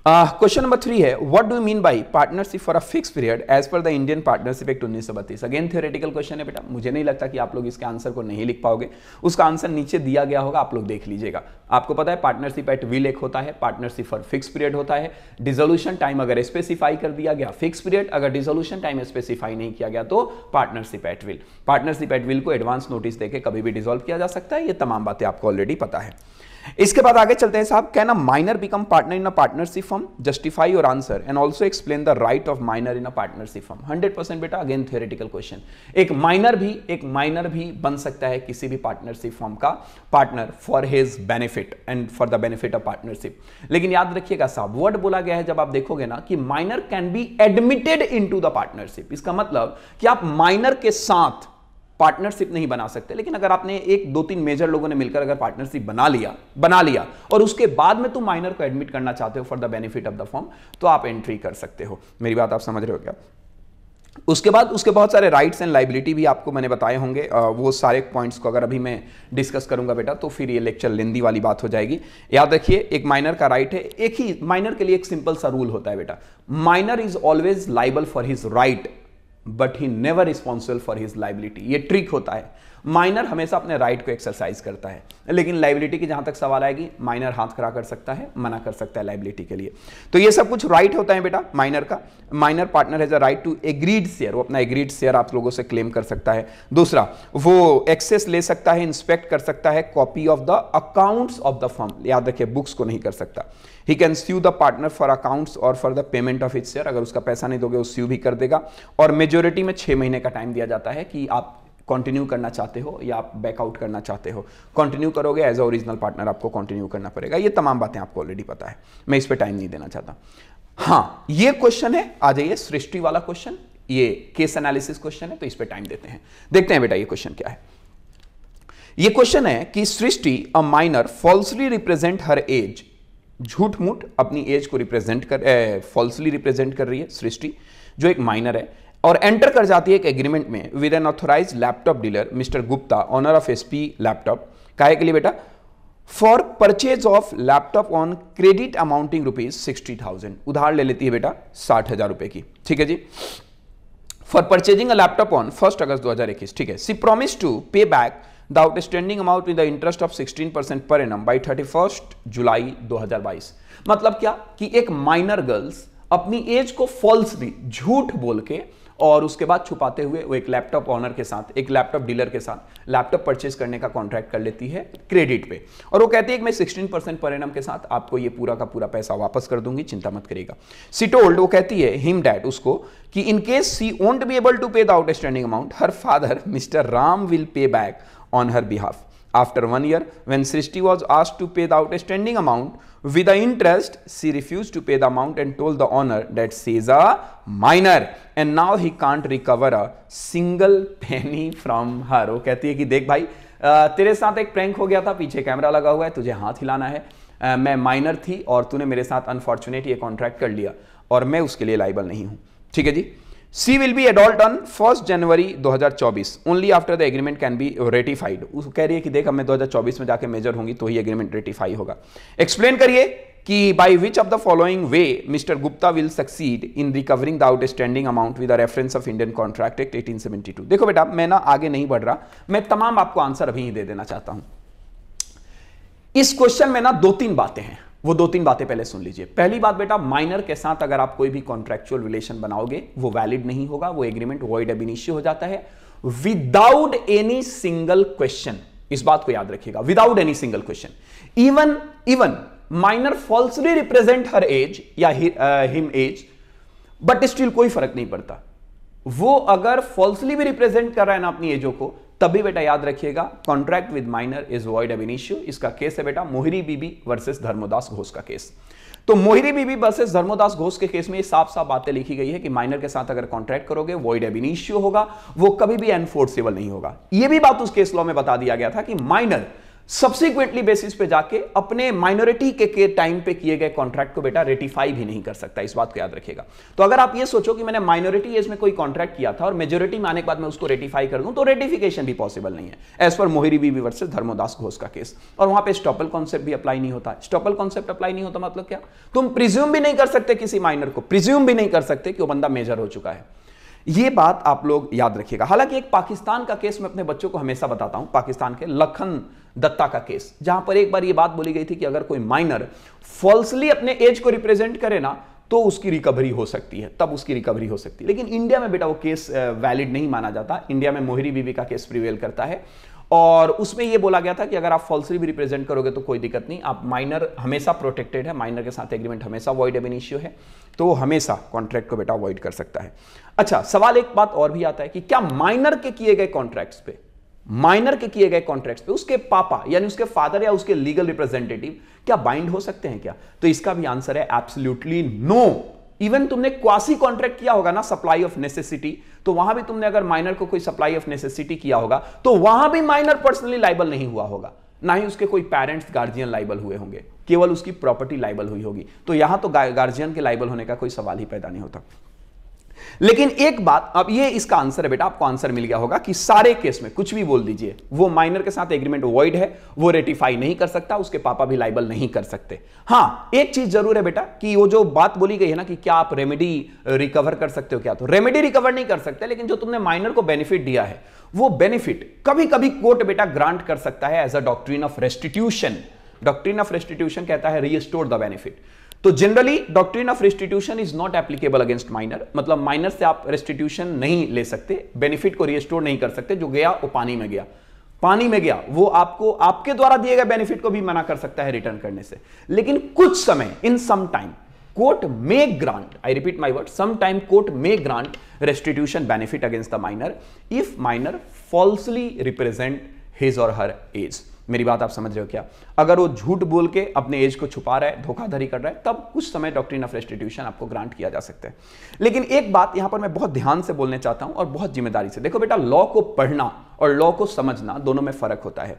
Speaker 1: क्वेश्चन नंबर 3 है, what do you mean by partnership for a fix period as per the Indian partnership act 1932। Again theoretical question है बेटा, मुझे नहीं लगता कि आप लोग इसके आंसर को नहीं लिख पाओगे, उसका आंसर नीचे दिया गया होगा, आप लोग देख लीजिएगा। आपको पता है पार्टनरशिप एट विल एक होता है, पार्टनरशिप फॉर फिक्स पीरियड होता है, डिसोल्यूशन टाइम अगर स्पेसिफाई कर दिया गया फिक्स पीरियड, अगर डिसोल्यूशन टाइम स्पेसिफाई नहीं किया गया तो partnership at will. Partnership at will को एडवांस नोटिस देके कभी भी डिसॉल्व किया जा सकता है, ये तमाम बातें आपको ऑलरेडी पता है। इसके बाद आगे चलते हैं साहब, can a minor become partner in a partnership firm, justify your answer and also explain the right of minor in a partnership firm. 100% बेटा, अगेन थ्योरेटिकल क्वेश्चन। एक माइनर भी बन सकता है किसी भी पार्टनरशिप फर्म का partner for his benefit and for the benefit of partnership. लेकिन याद रखिएगा साहब, वर्ड बोला गया है, जब आप देखोगे ना कि minor can be admitted into the partnership, इसका मतलब कि आप माइनर के साथ पार्टनरशिप नहीं बना सकते। लेकिन अगर आपने 1-2-3 मेजर लोगों ने मिलकर अगर पार्टनरशिप बना लिया और उसके बाद में तुम माइनर को एडमिट करना चाहते हो for the benefit of the firm, तो आप एंट्री कर सकते हो। मेरी बात आप समझ रहे हो क्या? उसके बाद उसके बहुत सारे राइट्स एंड लाइबिलिटी भी आपको मैंने बताए होंगे। वो सारे पॉइंट्स को अगर अभी मैं डिस्कस करूंगा बेटा तो फिर ये लेक्चर लेंदी वाली बात हो जाएगी। याद रखिए, एक माइनर का राइट है, एक ही माइनर के लिए एक सिंपल सा रूल होता है बेटा, minor is always liable for his right but he never responsible for his liability. ये ट्रिक होता है, माइनर हमेशा अपने राइट को एक्सरसाइज करता है, लेकिन लाइबिलिटी की जहां तक सवाल आएगी, माइनर हाथ खड़ा कर सकता है, मना कर सकता है लाइबिलिटी के लिए। तो ये सब कुछ राइट होता है बेटा माइनर का। Minor partner has a right to agreed share, वो अपना एग्रीड शेयर आप लोगों से क्लेम कर सकता है। दूसरा, वो एक्सेस ले सकता है, इंस्पेक्ट कर सकता है copy of the accounts of the firm. याद रखिए, बुक्स को नहीं कर सकता। He can sue the partner for accounts और for the payment of its share, अगर उसका पैसा नहीं दोगे वो स्यू भी कर देगा। और मेजोरिटी में 6 महीने का टाइम दिया जाता है कि आप कंटिन्यू करना चाहते हो या आप बैकआउट करना चाहते हो। कंटिन्यू करोगे एज अ ओरिजिनल पार्टनर आपको कंटिन्यू करना पड़ेगा। ये तमाम बातें आपको ऑलरेडी पता है, मैं इस पर टाइम नहीं देना चाहता। हाँ, ये क्वेश्चन है, आ जाइए सृष्टि वाला क्वेश्चन, ये केस एनालिसिस क्वेश्चन है, तो इस पर टाइम देते हैं। देखते हैं बेटा ये क्वेश्चन क्या है। ये क्वेश्चन है कि Srishti a minor falsely represent her age, झूठ मूठ अपनी एज को फॉल्सली रिप्रेजेंट कर रही है सृष्टि, जो एक माइनर है, और एंटर कर जाती है एक एग्रीमेंट में with an authorise laptop dealer mister Gupta, owner of SP laptop. काहे के लिए बेटा? For purchase of laptop on credit amounting ₹60,000। उधार ले लेती है बेटा 60,000 रुपए की, ठीक है जी। For purchasing a laptop on 1 August 2021, ठीक है। She promise to pay back the outstanding amount with the interest of 16% per annum by 31 जुलाई 2022। मतलब क्या कि एक माइनर गर्ल्स अपनी एज को फॉल्सली, झूठ बोल के और उसके बाद छुपाते हुए वो एक लैपटॉप ऑनर के साथ, एक लैपटॉप डीलर के साथ लैपटॉप परचेज करने का कॉन्ट्रैक्ट कर लेती है क्रेडिट पे, और वो कहती है कि मैं 16% पर एनम के साथ आपको ये पूरा का पूरा पैसा वापस कर दूंगी, चिंता मत करिएगा। सी टोल्ड, वो कहती है हिम डैट उसको, कि in case she won't be able to pay the outstanding amount, her father mister Ram will pay back on her behalf. After 1 year, when Srishti was asked to pay the outstanding amount with the interest, she refused to pay the amount and told the owner that she is a minor and now he can't recover a single penny from her. वो कहती है कि देख भाई, तेरे साथ एक prank हो गया था, पीछे कैमरा लगा हुआ है, तुझे हाथ हिलाना है, मैं माइनर थी और तूने मेरे साथ अनफॉर्चुनेट ये कॉन्ट्रैक्ट कर लिया और मैं उसके लिए लाइबल नहीं हूं, ठीक है जी। She will be adult on 1 January 2024 only after the agreement can be ratified। वो कह रही है कि देख, अब मैं 2024 में जाके मेजर होंगी तो ही एग्रीमेंट रेटिफाई होगा। एक्सप्लेन करिए कि by which of the following way mister Gupta will succeed in recovering the outstanding amount with the reference of Indian contract act 1872। देखो बेटा, मैं ना आगे नहीं बढ़ रहा, मैं तमाम आपको आंसर अभी ही दे देना चाहता हूं। इस क्वेश्चन में ना 2-3 बातें हैं, वो 2-3 बातें पहले सुन लीजिए। पहली बात बेटा, माइनर के साथ अगर आप कोई भी कॉन्ट्रैक्चुअल रिलेशन बनाओगे वो वैलिड नहीं होगा, वो एग्रीमेंट वॉइड अब इनिशियो हो जाता है विदाउट एनी सिंगल क्वेश्चन। इस बात को याद रखिएगा, without any single question. Even minor falsely represent her age या हिम एज, बट स्टिल कोई फर्क नहीं पड़ता। वो अगर फॉल्सली भी रिप्रेजेंट कर रहा है ना अपनी एजों को, तभी बेटा याद रखिएगा contract with minor is void अब इनिशियो। इसका केस है बेटा मोहिरी बीबी वर्सेस धर्मोदास घोष का केस। तो मोहिरी बीबी वर्सेस धर्मोदास घोष के केस में साफ साफ बातें लिखी गई है कि माइनर के साथ अगर कॉन्ट्रैक्ट करोगे वॉइड अब इनिशियो होगा, वो कभी भी एनफोर्सेबल नहीं होगा। यह भी बात उस केस लॉ में बता दिया गया था कि माइनर सब्सिक्वेंटली बेसिस पे जाके अपने माइनॉरिटी के टाइम पे किए गए कॉन्ट्रैक्ट को बेटा रेटिफाई भी नहीं कर सकता। इस बात को याद रखिएगा। तो अगर आप ये सोचो कि मैंने माइनॉरिटी एज में कोई कॉन्ट्रैक्ट किया था और मेजोरिटी में आने के बाद मैं उसको रेटिफाई कर दूं, तो रेटिफिकेशन भी पॉसिबल नहीं है एज पर मोहिरी बीबी वर्सेस धर्मोदास घोष का केस। और वहां पे स्टॉपल कॉन्सेप्ट भी अप्लाई नहीं होता। स्टॉपल कॉन्सेप्ट अप्लाई नहीं होता मतलब क्या? तुम प्रिज्यूम भी नहीं कर सकते किसी माइनर को, प्रिज्यूम भी नहीं कर सकते कि वो बंदा मेजर हो चुका है। ये बात आप लोग याद रखिएगा। हालांकि एक पाकिस्तान का केस मैं अपने बच्चों को हमेशा बताता हूं, पाकिस्तान के लखन दत्ता का केस, जहां पर एक बार ये बात बोली गई थी कि अगर कोई माइनर फॉल्सली अपने एज को रिप्रेजेंट करे ना तो उसकी रिकवरी हो सकती है, तब उसकी रिकवरी हो सकती है। लेकिन इंडिया में बेटा वो केस वैलिड नहीं माना जाता। इंडिया में मोहिरी बीबी का केस प्रिवेल करता है और उसमें यह बोला गया था कि अगर आप फॉल्सली भी रिप्रेजेंट करोगे तो कोई दिक्कत नहीं, आप माइनर हमेशा प्रोटेक्टेड है, माइनर के साथ एग्रीमेंट हमेशा वॉइड अब इनिशियो है, तो हमेशा कॉन्ट्रैक्ट को बेटा वॉइड कर सकता है। अच्छा, सवाल एक बात और भी आता है कि क्या माइनर के किए गए कॉन्ट्रैक्ट्स पे, माइनर के किए गए कॉन्ट्रैक्ट्स पे उसके पापा यानी उसके फादर या उसके लीगल रिप्रेजेंटेटिव क्या बाइंड हो सकते हैं क्या? तो इसका भी आंसर है एब्सोल्युटली नो। इवन तुमने क्वासी कॉन्ट्रैक्ट किया होगा ना सप्लाई ऑफ नेसेसिटी, तो वहां भी तुमने अगर माइनर को कोई सप्लाई ऑफ नेसेसिटी किया होगा तो वहां भी माइनर पर्सनली लाइबल नहीं हुआ होगा, ना ही उसके कोई पेरेंट्स गार्जियन लाइबल हुए होंगे, केवल उसकी प्रॉपर्टी लाइबल हुई होगी। तो यहां तो गार्जियन के लाइबल होने का कोई सवाल ही पैदा नहीं होता। लेकिन एक बात, अब ये इसका आंसर है बेटा, आपको आंसर मिल गया होगा कि सारे केस में कुछ भी बोल दीजिए, वो माइनर के साथ एग्रीमेंट वॉइड है, वो रेटिफाई नहीं कर सकता, उसके पापा भी लाइबल नहीं कर सकते। हां, एक चीज जरूर है बेटा कि वो जो बात बोली गई है ना कि क्या आप रेमेडी रिकवर कर सकते हो क्या, तो रेमेडी रिकवर नहीं कर सकते, लेकिन जो तुमने माइनर को बेनिफिट दिया है वो बेनिफिट कभी कभी कोर्ट बेटा ग्रांट कर सकता है as a doctrine of restitution. Doctrine of restitution कहता है रीस्टोर द बेनिफिट। तो generally doctrine of restitution is not applicable against minor, मतलब माइनर से आप रेस्टिट्यूशन नहीं ले सकते, बेनिफिट को रिस्टोर नहीं कर सकते। जो गया वो पानी में गया, पानी में गया, वो आपको आपके द्वारा दिए गए बेनिफिट को भी मना कर सकता है रिटर्न करने से। लेकिन कुछ समय, in some time, court may grant, I repeat my word, some time court may grant restitution benefit against the minor if minor falsely represent his और हर एज। मेरी बात आप समझ रहे हो क्या? अगर वो झूठ बोल के अपने एज को छुपा रहा है, धोखाधड़ी कर रहा है, तब कुछ समय डॉक्ट्रिन ऑफ रेस्टिट्यूशन आपको ग्रांट किया जा सकता है। लेकिन एक बात यहां पर मैं बहुत ध्यान से बोलने चाहता हूं और बहुत जिम्मेदारी से। देखो बेटा, लॉ को पढ़ना और लॉ को समझना दोनों में फर्क होता है।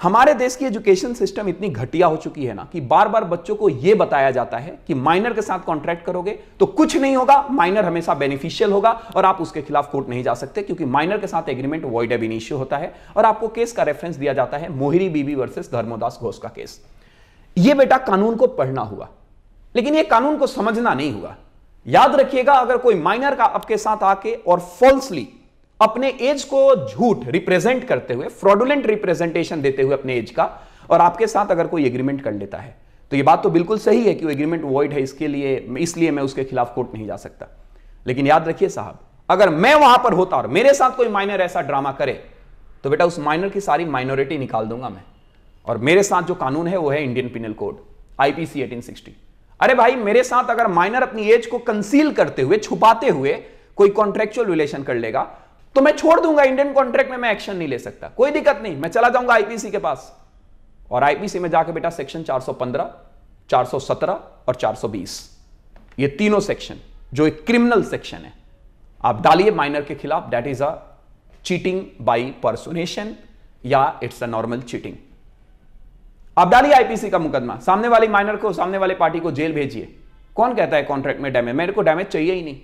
Speaker 1: हमारे देश की एजुकेशन सिस्टम इतनी घटिया हो चुकी है ना कि बार बार बच्चों को यह बताया जाता है कि माइनर के साथ कॉन्ट्रैक्ट करोगे तो कुछ नहीं होगा, माइनर हमेशा बेनिफिशियल होगा और आप उसके खिलाफ कोर्ट नहीं जा सकते क्योंकि माइनर के साथ एग्रीमेंट वॉइड अब इनिशियो होता है। और आपको केस का रेफरेंस दिया जाता है मोहिरी बीबी वर्सेस धर्मोदास घोष का केस। यह बेटा कानून को पढ़ना हुआ, लेकिन यह कानून को समझना नहीं हुआ। याद रखिएगा, अगर कोई माइनर का आपके साथ आके और फॉल्सली अपने एज को झूठ रिप्रेजेंट करते हुए, फ्रॉडुलेंट रिप्रेजेंटेशन देते हुए अपने एज का, और आपके साथ अगर कोई एग्रीमेंट कर लेता है, तो यह बात तो बिल्कुल सही है कि वो एग्रीमेंट वॉइड है, इसलिए मैं उसके खिलाफ कोर्ट नहीं जा सकता। लेकिन याद रखिए साहब, अगर मैं वहां पर होता और मेरे साथ कोई माइनर ऐसा ड्रामा करे तो बेटा उस माइनर की सारी माइनॉरिटी निकाल दूंगा मैं। और मेरे साथ जो कानून है वो है इंडियन पिनल कोड, आईपीसी 1860। अरे भाई, मेरे साथ अगर माइनर अपनी एज को कंसील करते हुए, छुपाते हुए कोई कॉन्ट्रेक्चुअल रिलेशन कर लेगा तो मैं छोड़ दूंगा। इंडियन कॉन्ट्रैक्ट में मैं एक्शन नहीं ले सकता, कोई दिक्कत नहीं, मैं चला जाऊंगा आईपीसी के पास। और आईपीसी में जाके बेटा सेक्शन 415, 417 और 420, ये तीनों सेक्शन जो एक क्रिमिनल सेक्शन है, आप डालिए माइनर के खिलाफ। That is a cheating by personation या इट्स अ नॉर्मल चीटिंग। आप डालिए आईपीसी का मुकदमा, सामने वाली माइनर को, सामने वाले पार्टी को जेल भेजिए। कौन कहता है कॉन्ट्रैक्ट में डैमेज? मेरे को डैमेज चाहिए ही नहीं।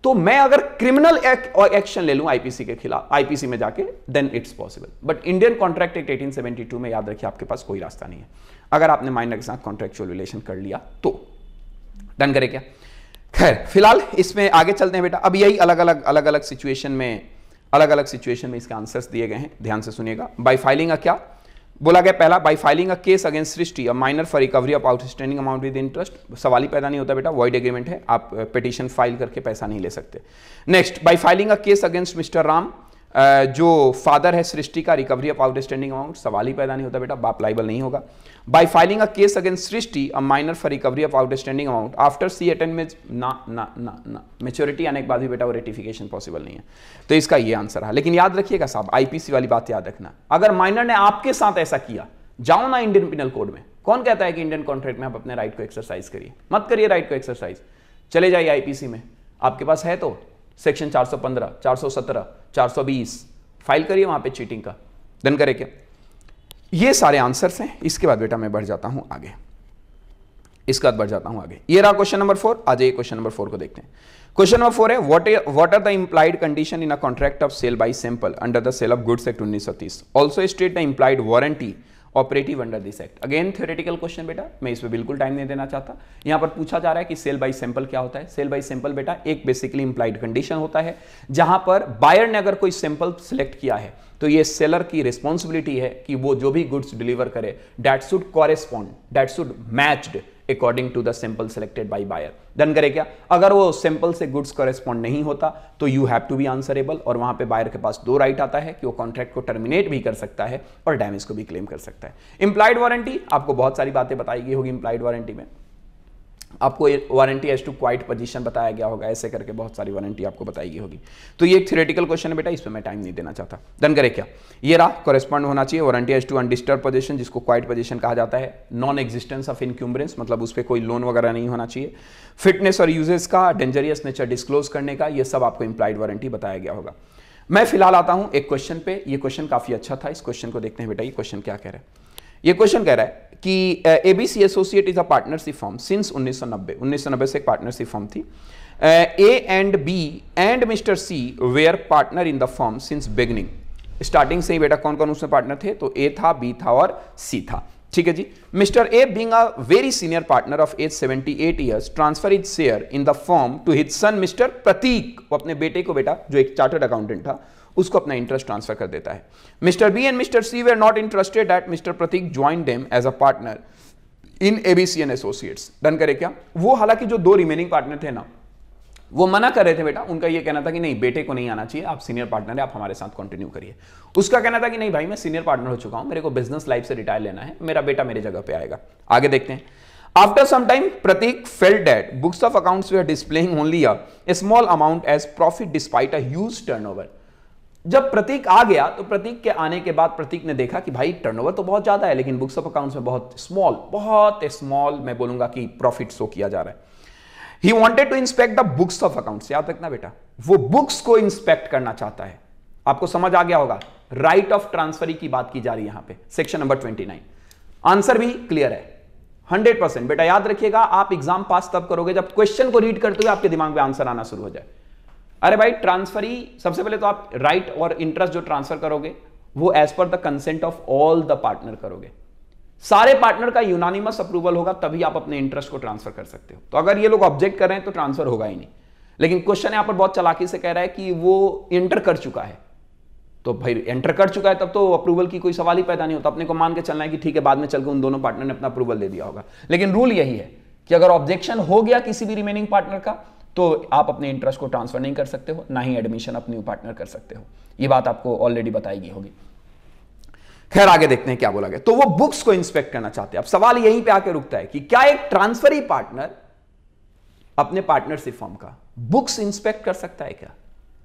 Speaker 1: तो मैं अगर क्रिमिनल एक्शन ले लूं आईपीसी के खिलाफ, आईपीसी में जाके, then it's possible. But Indian contract act 1872 में याद रखिए आपके पास कोई रास्ता नहीं है अगर आपने माइनर के साथ कॉन्ट्रेक्चुअल रिलेशन कर लिया तो। डन करे क्या? खैर फिलहाल इसमें आगे चलते हैं बेटा। अब यही अलग अलग सिचुएशन में इसके आंसर्स दिए गए हैं, ध्यान से सुनिएगा। बाय फाइलिंग अ क्या बोला गया? पहला, bye filing a case against Srishti a minor for recovery of outstanding amount with interest. सवाल ही पैदा नहीं होता बेटा, वॉइड एग्रीमेंट है, आप पिटीशन फाइल करके पैसा नहीं ले सकते। Next, bye filing a case against mister Ram, जो फादर है सृष्टि का, रिकवरी ऑफ आउटस्टैंडिंग अमाउंट। सवाल ही पैदा नहीं होता बेटा, बाप लाइबल नहीं होगा। By filing a case against Srishti a minor for recovery of outstanding amount after see attainment, ना मैच्योरिटी आने के बाद भी बेटा वो रेटिफिकेशन पॉसिबल नहीं है। तो इसका ये आंसर है। लेकिन याद रखिएगा साहब, आईपीसी वाली बात याद रखना, अगर माइनर ने आपके साथ ऐसा किया, जाओ ना इंडियन पिनल कोड में। कौन कहता है कि इंडियन कॉन्ट्रैक्ट में आप अपने राइट को एक्सरसाइज करिए? मत करिए राइट को एक्सरसाइज, चले जाइए आईपीसी में, आपके पास है तो सेक्शन 415, 417, 420 फाइल करिए वहां पे चीटिंग का। डन करे क्या? ये सारे आंसर्स हैं। इसके बाद बेटा मैं बढ़ जाता हूं आगे, ये रहा क्वेश्चन नंबर 4। आ जाइए क्वेश्चन नंबर 4 को देखते हैं। क्वेश्चन नंबर 4 है, what are the implied condition in a contract of sale by sample under the sale of goods act 1930? Also state the implied warranty operative under this act. Again theoretical question बेटा, मैं इस पे बिल्कुल time नहीं देना चाहता। यहां पर पूछा जा रहा है कि सेल बाय सैंपल क्या होता है। सेल बाय सैंपल बेटा एक बेसिकली इंप्लाइड कंडीशन होता है, जहां पर बायर ने अगर कोई सैंपल सिलेक्ट किया है तो ये सेलर की रिस्पॉन्सिबिलिटी है कि वो जो भी गुड्स डिलीवर करे that should correspond, that should matched according to the sample selected by buyer. Done करे क्या? अगर वो सैंपल से गुड्स कॉरेस्पॉन्ड नहीं होता तो you have to be answerable, और वहां पे बायर के पास दो राइट आता है कि वो कॉन्ट्रैक्ट को टर्मिनेट भी कर सकता है और डैमेज को भी क्लेम कर सकता है। इंप्लाइड वारंटी, आपको बहुत सारी बातें बताई गई होगी इंप्लाइड वारंटी में। आपको warranty as to quiet position बताया गया होगा, ऐसे करके बहुत सारी वारंटी आपको बताई गई होगी। तो ये एक थ्योरेटिकल क्वेश्चन है बेटा, इस पे मैं टाइम नहीं देना चाहता। डन करे क्या? ये रहा, कॉरेस्पॉन्ड होना चाहिए warranty as to undisturb position, जिसको क्वाइट पोजीशन कहा जाता है। नॉन एग्जिस्टेंस ऑफ इनक्यूम्बरेंस, मतलब उस पर कोई लोन वगैरह नहीं होना चाहिए। फिटनेस और यूजेस का, डेंजरियस नेचर डिस्क्लोज करने का, ये सब आपको इंप्लाइड वारंटी बताया गया होगा। मैं फिलहाल आता हूं एक क्वेश्चन पे। ये क्वेश्चन काफी अच्छा था, इस क्वेश्चन को देखते हैं बेटा। ये क्वेश्चन क्या कह रहा है? ये क्वेश्चन कह रहा है कि ABC associate is a partnership firm since 1990 से एक पार्टनरशिप फर्म थी। A and B and mister C were partner in the firm since beginning. Starting से ही बेटा कौन कौन उसमें पार्टनर थे? तो ए था, बी था और सी था। ठीक है जी। Mister A being a very senior partner of age 78 years transfer his share in the firm to his son mister Prateek. वो अपने बेटे को बेटा, जो एक चार्टर्ड अकाउंटेंट था, उसको अपना इंटरेस्ट ट्रांसफर कर देता है। Mister B and mister C were not interested that mister Prateek join them as a partner in ABC and associates. Done करे क्या? वो हालांकि जो दो रिमेनिंग पार्टनर थे ना, वो मना कर रहे थे बेटा। उनका ये कहना था कि नहीं, बेटे को नहीं आना चाहिए, आप सीनियर पार्टनर है, आप हमारे साथ कंटिन्यू करिए। उसका कहना था कि नहीं भाई, मैं सीनियर पार्टनर हो चुका हूं, मेरे को बिजनेस लाइफ से रिटायर लेना है, मेरा बेटा मेरे जगह पे आएगा। आगे देखते हैं। After some time, Pratik felt that books of accounts were displaying only a small amount as profit despite a huge turnover. जब प्रतीक आ गया तो प्रतीक के आने के बाद प्रतीक ने देखा कि भाई टर्नओवर तो बहुत ज्यादा है, लेकिन बुक्स ऑफ अकाउंट्स में बहुत स्मॉल मैं बोलूंगा कि प्रॉफिट शो किया जा रहा है। He wanted to inspect the books of accounts. याद रखना बेटा, वो बुक्स को इंस्पेक्ट करना चाहता है। आपको समझ आ गया होगा, राइट ऑफ ट्रांसफरी की बात की जा रही है यहां पे, सेक्शन नंबर 29। आंसर भी क्लियर है 100%। बेटा याद रखिएगा, आप एग्जाम पास तब करोगे जब क्वेश्चन को रीड करते हुए आपके दिमाग में आंसर आना शुरू हो जाए। अरे भाई, ट्रांसफरी सबसे पहले तो आप राइट और इंटरेस्ट जो ट्रांसफर करोगे वो as per the consent of all the partner करोगे। सारे पार्टनर का यूनानिमस अप्रूवल होगा तभी आप अपने इंटरेस्ट को ट्रांसफर कर सकते हो। तो अगर ये लोग ऑब्जेक्ट कर रहे हैं तो ट्रांसफर होगा ही नहीं। लेकिन क्वेश्चन यहां पर बहुत चालाकी से कह रहा है कि वो एंटर कर चुका है, तो भाई एंटर कर चुका है तब तो अप्रूवल की कोई सवाल ही पैदा नहीं होता। अपने को मान के चलना है कि ठीक है, बाद में चलकर उन दोनों पार्टनर ने अपना अप्रूवल दे दिया होगा। लेकिन रूल यही है कि अगर ऑब्जेक्शन हो गया किसी भी रिमेनिंग पार्टनर का तो आप अपने इंटरेस्ट को ट्रांसफर नहीं कर सकते हो, ना ही एडमिशन अपनी पार्टनर कर सकते हो। ये बात आपको ऑलरेडी बताई गई होगी। खैर आगे देखते हैं क्या बोला गया। तो वो बुक्स को इंस्पेक्ट करना चाहते हैं। अब सवाल यहीं पे आके रुकता है कि क्या एक ट्रांसफरी पार्टनर अपने पार्टनरशिप फर्म का बुक्स इंस्पेक्ट कर सकता है क्या?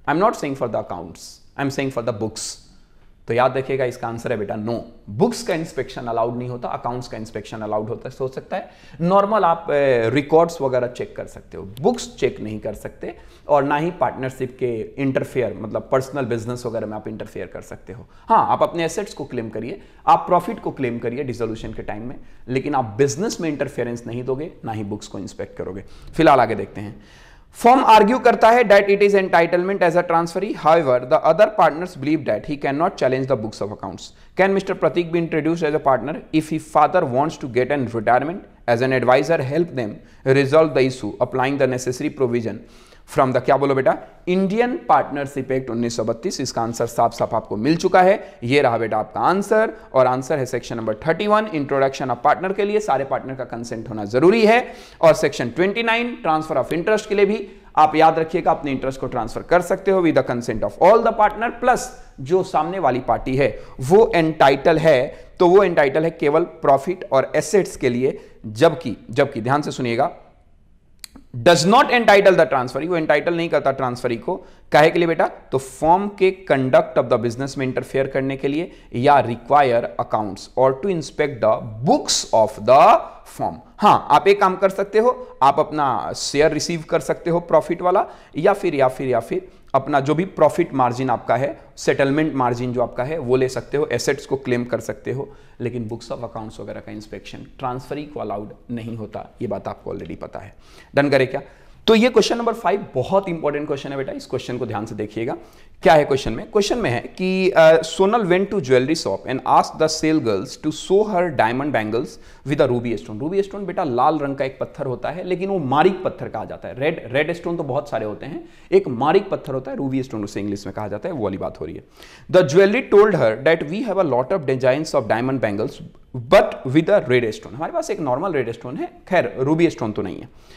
Speaker 1: I am not saying for the accounts, I am saying for the books. तो याद रखिएगा, इसका आंसर है बेटा नो। बुक्स का इंस्पेक्शन अलाउड नहीं होता, अकाउंट्स का इंस्पेक्शन अलाउड होता है। हो सकता है नॉर्मल आप रिकॉर्ड्स वगैरह चेक कर सकते हो, बुक्स चेक नहीं कर सकते। और ना ही पार्टनरशिप के इंटरफेयर, मतलब पर्सनल बिजनेस वगैरह में आप इंटरफेयर कर सकते हो। हाँ, आप अपने एसेट्स को क्लेम करिए, आप प्रॉफिट को क्लेम करिए डिसोल्यूशन के टाइम में, लेकिन आप बिजनेस में इंटरफेरेंस नहीं दोगे, ना ही बुक्स को इंस्पेक्ट करोगे। फिलहाल आगे देखते हैं। फॉर्म आर्ग्यू करता है that it is entitlement as a transferee, however the other partners believe that he can not challenge the books of accounts. Can mister Prateek be introduced as a partner if he father wants to get an retirement as an advisor, help them resolve the issue applying the necessary provision from the, क्या बोलो बेटा, Indian partnership act 1932। इसका answer साफ साफ आपको मिल चुका है, ये रहा बेटा आपका आंसर, और आंसर है section number 31 introduction of partner के लिए सारे पार्टनर का कंसेंट होना जरूरी है, और सेक्शन 29 ट्रांसफर ऑफ इंटरेस्ट के लिए भी आप याद रखिएगा अपने इंटरेस्ट को ट्रांसफर कर सकते हो with the consent of all the partner, plus जो सामने वाली पार्टी है वो एंटाइटल है, तो वो एंटाइटल है केवल प्रॉफिट और एसेट्स के लिए, जबकि ध्यान से सुनिएगा, does not entitle the transferee, वो एंटाइटल नहीं करता ट्रांसफरी को, काहे के लिए बेटा, तो फॉर्म के कंडक्ट ऑफ द बिजनेस में इंटरफेयर करने के लिए, या रिक्वायर अकाउंट्स और to inspect the books of the firm. हां, आप एक काम कर सकते हो, आप अपना शेयर रिसीव कर सकते हो प्रॉफिट वाला, या फिर अपना जो भी प्रॉफिट मार्जिन आपका है, सेटलमेंट मार्जिन जो आपका है वो ले सकते हो, एसेट्स को क्लेम कर सकते हो, लेकिन बुक्स ऑफ अकाउंट्स वगैरह का इंस्पेक्शन ट्रांसफरी को अलाउड नहीं होता, ये बात आपको ऑलरेडी पता है। डन करे क्या? तो ये क्वेश्चन नंबर 5 बहुत इंपॉर्टेंट क्वेश्चन है बेटा, इस क्वेश्चन को ध्यान से देखिएगा। क्या है क्वेश्चन में? क्वेश्चन में है कि Sonal went to jewellery shop and asked the sale girls to show her diamond bangles with a ruby stone. Ruby stone बेटा लाल रंग का एक पत्थर होता है, लेकिन वो मारिक पत्थर कहा जाता है। रेड स्टोन तो बहुत सारे होते हैं, एक मारिक पत्थर होता है, रूबी स्टोन उसे इंग्लिश में कहा जाता है, वो वाली बात हो रही है। The jewellery told her that we have a lot of designs of diamond bangles but with a red stone. हमारे पास एक नॉर्मल रेड स्टोन है, खैर रूबी स्टोन तो नहीं है।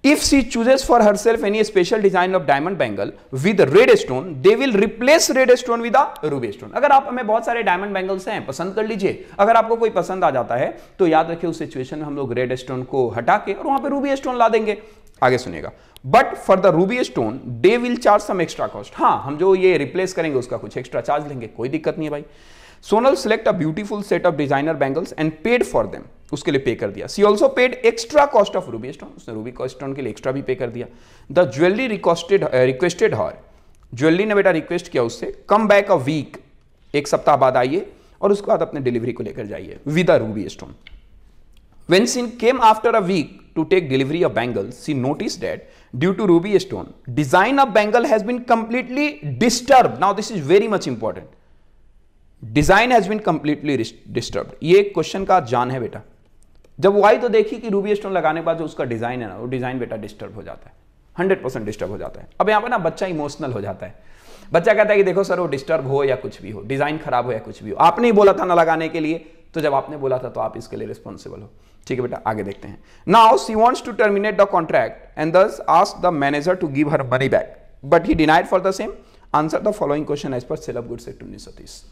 Speaker 1: If she chooses for herself any special design of diamond bangle with red stone, they will replace red stone with a ruby stone। अगर आप हमें बहुत सारे डायमंड बैंगल्स हैं, पसंद कर लीजिए, अगर आपको कोई पसंद आ जाता है तो याद रखिए उस सिचुएशन में हम लोग रेड स्टोन को हटा के और वहां पे रूबी स्टोन ला देंगे। आगे सुनिएगा, but for the ruby stone they will charge some extra cost. हाँ, हम जो ये रिप्लेस करेंगे उसका कुछ एक्स्ट्रा चार्ज लेंगे, कोई दिक्कत नहीं है भाई। Sonal select a beautiful set of designer bangles and paid for them, उसके लिए पे कर दिया। She also paid extra cost of ruby stone, उसने रूबी स्टोन के लिए एक्स्ट्रा भी पे कर दिया। The jewellery requested her, jewellery ने बेटा रिक्वेस्ट किया उससे, कम बैक अ वीक, एक सप्ताह बाद आइए और उसके बाद अपने डिलीवरी को लेकर जाइए with a ruby stone. When she came after a week to take delivery of bangles, she noticed that due to ruby stone, design of bangle has been completely disturbed. Now this is very much important. Design has been completely disturbed. ये question का जान है बेटा। जब वो आई तो देखी कि रूबी स्टोन लगाने के बाद जो उसका डिजाइन है ना, वो डिजाइन बेटा डिस्टर्ब हो जाता है, 100% डिस्टर्ब हो जाता है। अब यहाँ पे ना बच्चा इमोशनल हो जाता है, बच्चा कहता है कि देखो सर वो डिस्टर्ब हो या कुछ भी हो, डिजाइन खराब हो या कुछ भी हो, आपने ही बोला था ना लगाने के लिए, तो जब आपने बोला था तो आप इसके लिए रिस्पॉन्सिबल हो। ठीक है बेटा, आगे देखते हैं। Now she wants to terminate the contract and thus asked the manager to give her money back but he denied for the same. Answer the following question as per sale of goods act 1930।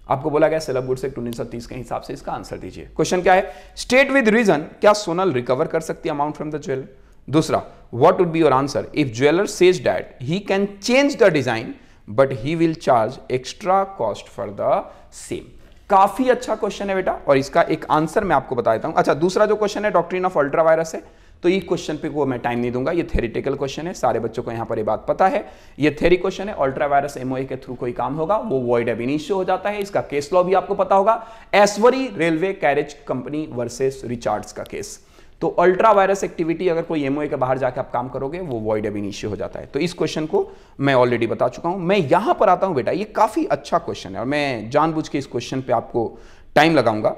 Speaker 1: आपको बोला गया cell of goods act 1930 के हिसाब से इसका answer दीजिए। Question क्या है? स्टेट विद रीजन, क्या सोनल रिकवर कर सकती है अमाउंट फ्रॉम द ज्वेलर? दूसरा, what would be your answer if jeweller says that he can change the design but he will charge extra cost for the same. काफी अच्छा question है बेटा, और इसका एक आंसर मैं आपको बता देता हूं। अच्छा, दूसरा जो क्वेश्चन है डॉक्ट्रिन ऑफ अल्ट्रा वायरस है, तो ये क्वेश्चन पे को मैं टाइम नहीं दूंगा, ये थ्योरेटिकल क्वेश्चन है, सारे बच्चों को यहां पर ये बात पता है, ये थ्योरी क्वेश्चन है। अल्ट्रा वायरस एमओए के थ्रू कोई काम होगा वो वॉइड एब इनिशियो हो जाता है। इसका केस लॉ भी आपको पता होगा, Ashbury railway carriage company versus Richards का केस। तो अल्ट्रा वायरस एक्टिविटी अगर कोई एमओए के बाहर जाकर आप काम करोगे वो वॉइड एब इनिशियो हो जाता है। तो इस क्वेश्चन को मैं ऑलरेडी बता चुका हूं। मैं यहां पर आता हूं बेटा, ये काफी अच्छा क्वेश्चन है और मैं जानबूझ के इस क्वेश्चन पे आपको टाइम लगाऊंगा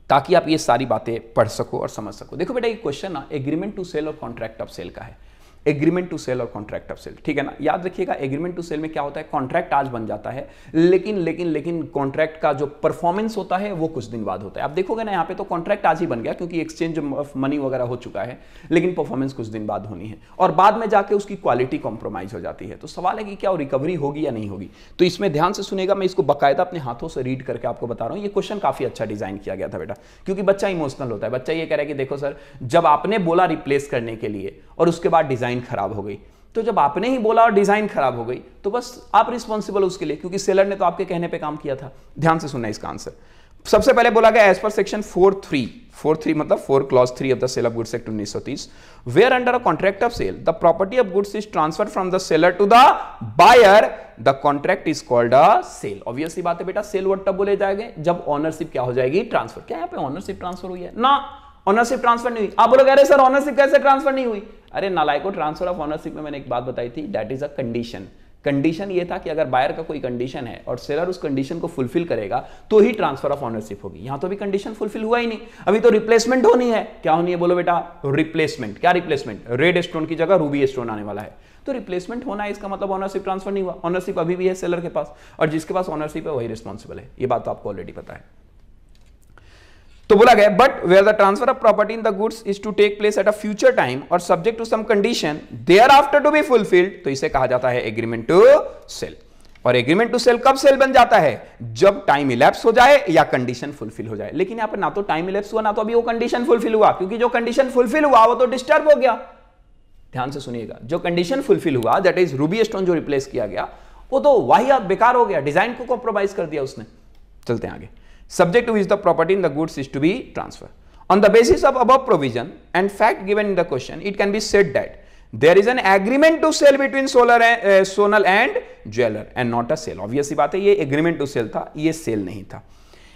Speaker 1: ताकि आप ये सारी बातें पढ़ सको और समझ सको। देखो बेटा, ये क्वेश्चन ना एग्रीमेंट टू सेल और कॉन्ट्रैक्ट ऑफ सेल का है। एग्रीमेंट टू सेल और कॉन्ट्रैक्ट ऑफ सेल, ठीक है ना? याद रखिएगा, एग्रीमेंट टू सेल में क्या होता है, कॉन्ट्रैक्ट आज बन जाता है, लेकिन कॉन्ट्रैक्ट का जो परफॉर्मेंस होता है वो कुछ दिन बाद होता है। आप देखोगे ना यहाँ पे तो कॉन्ट्रैक्ट आज ही बन गया क्योंकि एक्सचेंज ऑफ मनी वगैरह हो चुका है, लेकिन परफॉर्मेंस कुछ दिन बाद होनी है और बाद में जाके उसकी क्वालिटी कॉम्प्रोमाइज हो जाती है। तो सवाल है कि क्या वो रिकवरी होगी या नहीं होगी। तो इसमें ध्यान से सुनेगा, मैं इसको बाकायदा अपने हाथों से रीड करके आपको बता रहा हूँ। ये क्वेश्चन काफी अच्छा डिजाइन किया गया था बेटा, क्योंकि बच्चा इमोशनल होता है। बच्चा ये कह रहा है कि देखो सर, जब आपने बोला रिप्लेस करने के लिए और उसके बाद डिजाइन खराब हो गई, तो जब आपने ही बोला और डिजाइन खराब हो गई तो बस आप रिस्पॉन्सिबल उसके लिए, क्योंकि सेलर ने तो आपके कहने पे काम किया था। ध्यान से सुनना इसका आंसर। सबसे पहले बोला गया एज पर सेक्शन 4(3) मतलब 4 clause 3 of the sale of goods act 1930, where under a contract of sale the property of goods is transferred from the seller to the buyer, the contract is called a sale. Obviously बात है बेटा, cell word तब बोले जाएंगे जब ownership क्या हो जाएगी, ट्रांसफर। क्या यहाँ पे ऑनरशिप ट्रांसफर हुई है ना? ऑनरशिप ट्रांसफर नहीं हुई। आप बोलोगे अरे सर ऑनरशिप कैसे ट्रांसफर नहीं हुई? अरे नालायको, ट्रांसफर ऑफ ओनरशिप में मैंने एक बात बताई थी, that is a condition. Condition ये था कि अगर बायर का कोई कंडीशन है और सेलर उस कंडीशन को फुलफिल करेगा तो ही ट्रांसफर ऑफ ओनरशिप होगी। यहां तो अभी कंडीशन फुलफिल हुआ ही नहीं, अभी तो रिप्लेसमेंट होनी है। क्या होनी है बोलो बेटा? रिप्लेसमेंट। क्या रिप्लेसमेंट? रेड स्टोन की जगह रूबी स्टोन आने वाला है, तो रिप्लेसमेंट होना है, इसका मतलब ओनरशिप ट्रांसफर नहीं हुआ। ओनरशिप अभी भी है सेलर के पास, और जिसके पास ओनरशिप है वही रिस्पॉन्सिबल है। ये बात तो आपको ऑलरेडी पता है। तो बोला गया but where the transfer of property in the goods is to take place at a future time और subject to some condition thereafter to be fulfilled, तो इसे कहा जाता है एग्रीमेंट टू सेल। और एग्रीमेंट टू सेल कब sale बन जाता है? जब टाइम इलैप्स हो जाए या कंडीशन फुलफिल हो जाए। लेकिन यहां पर ना तो टाइम इलैप्स हुआ ना तो अभी वो कंडीशन फुलफिल हुआ, क्योंकि जो कंडीशन फुलफिल हुआ वो तो डिस्टर्ब हो गया। ध्यान से सुनिएगा, जो कंडीशन फुलफिल हुआ दैट इज रूबी स्टोन जो रिप्लेस किया गया वो तो वाहियात बेकार हो गया, डिजाइन को कॉम्प्रोमाइज कर दिया उसने। चलते हैं आगे। Subject to which the property in the goods is to be transferred. On the basis of above provision and fact given in the question, it can be said that there is an agreement to sell between Sonal and jeweler and not a sale. Obvious बात है, ये agreement to sell था, ये sale नहीं था।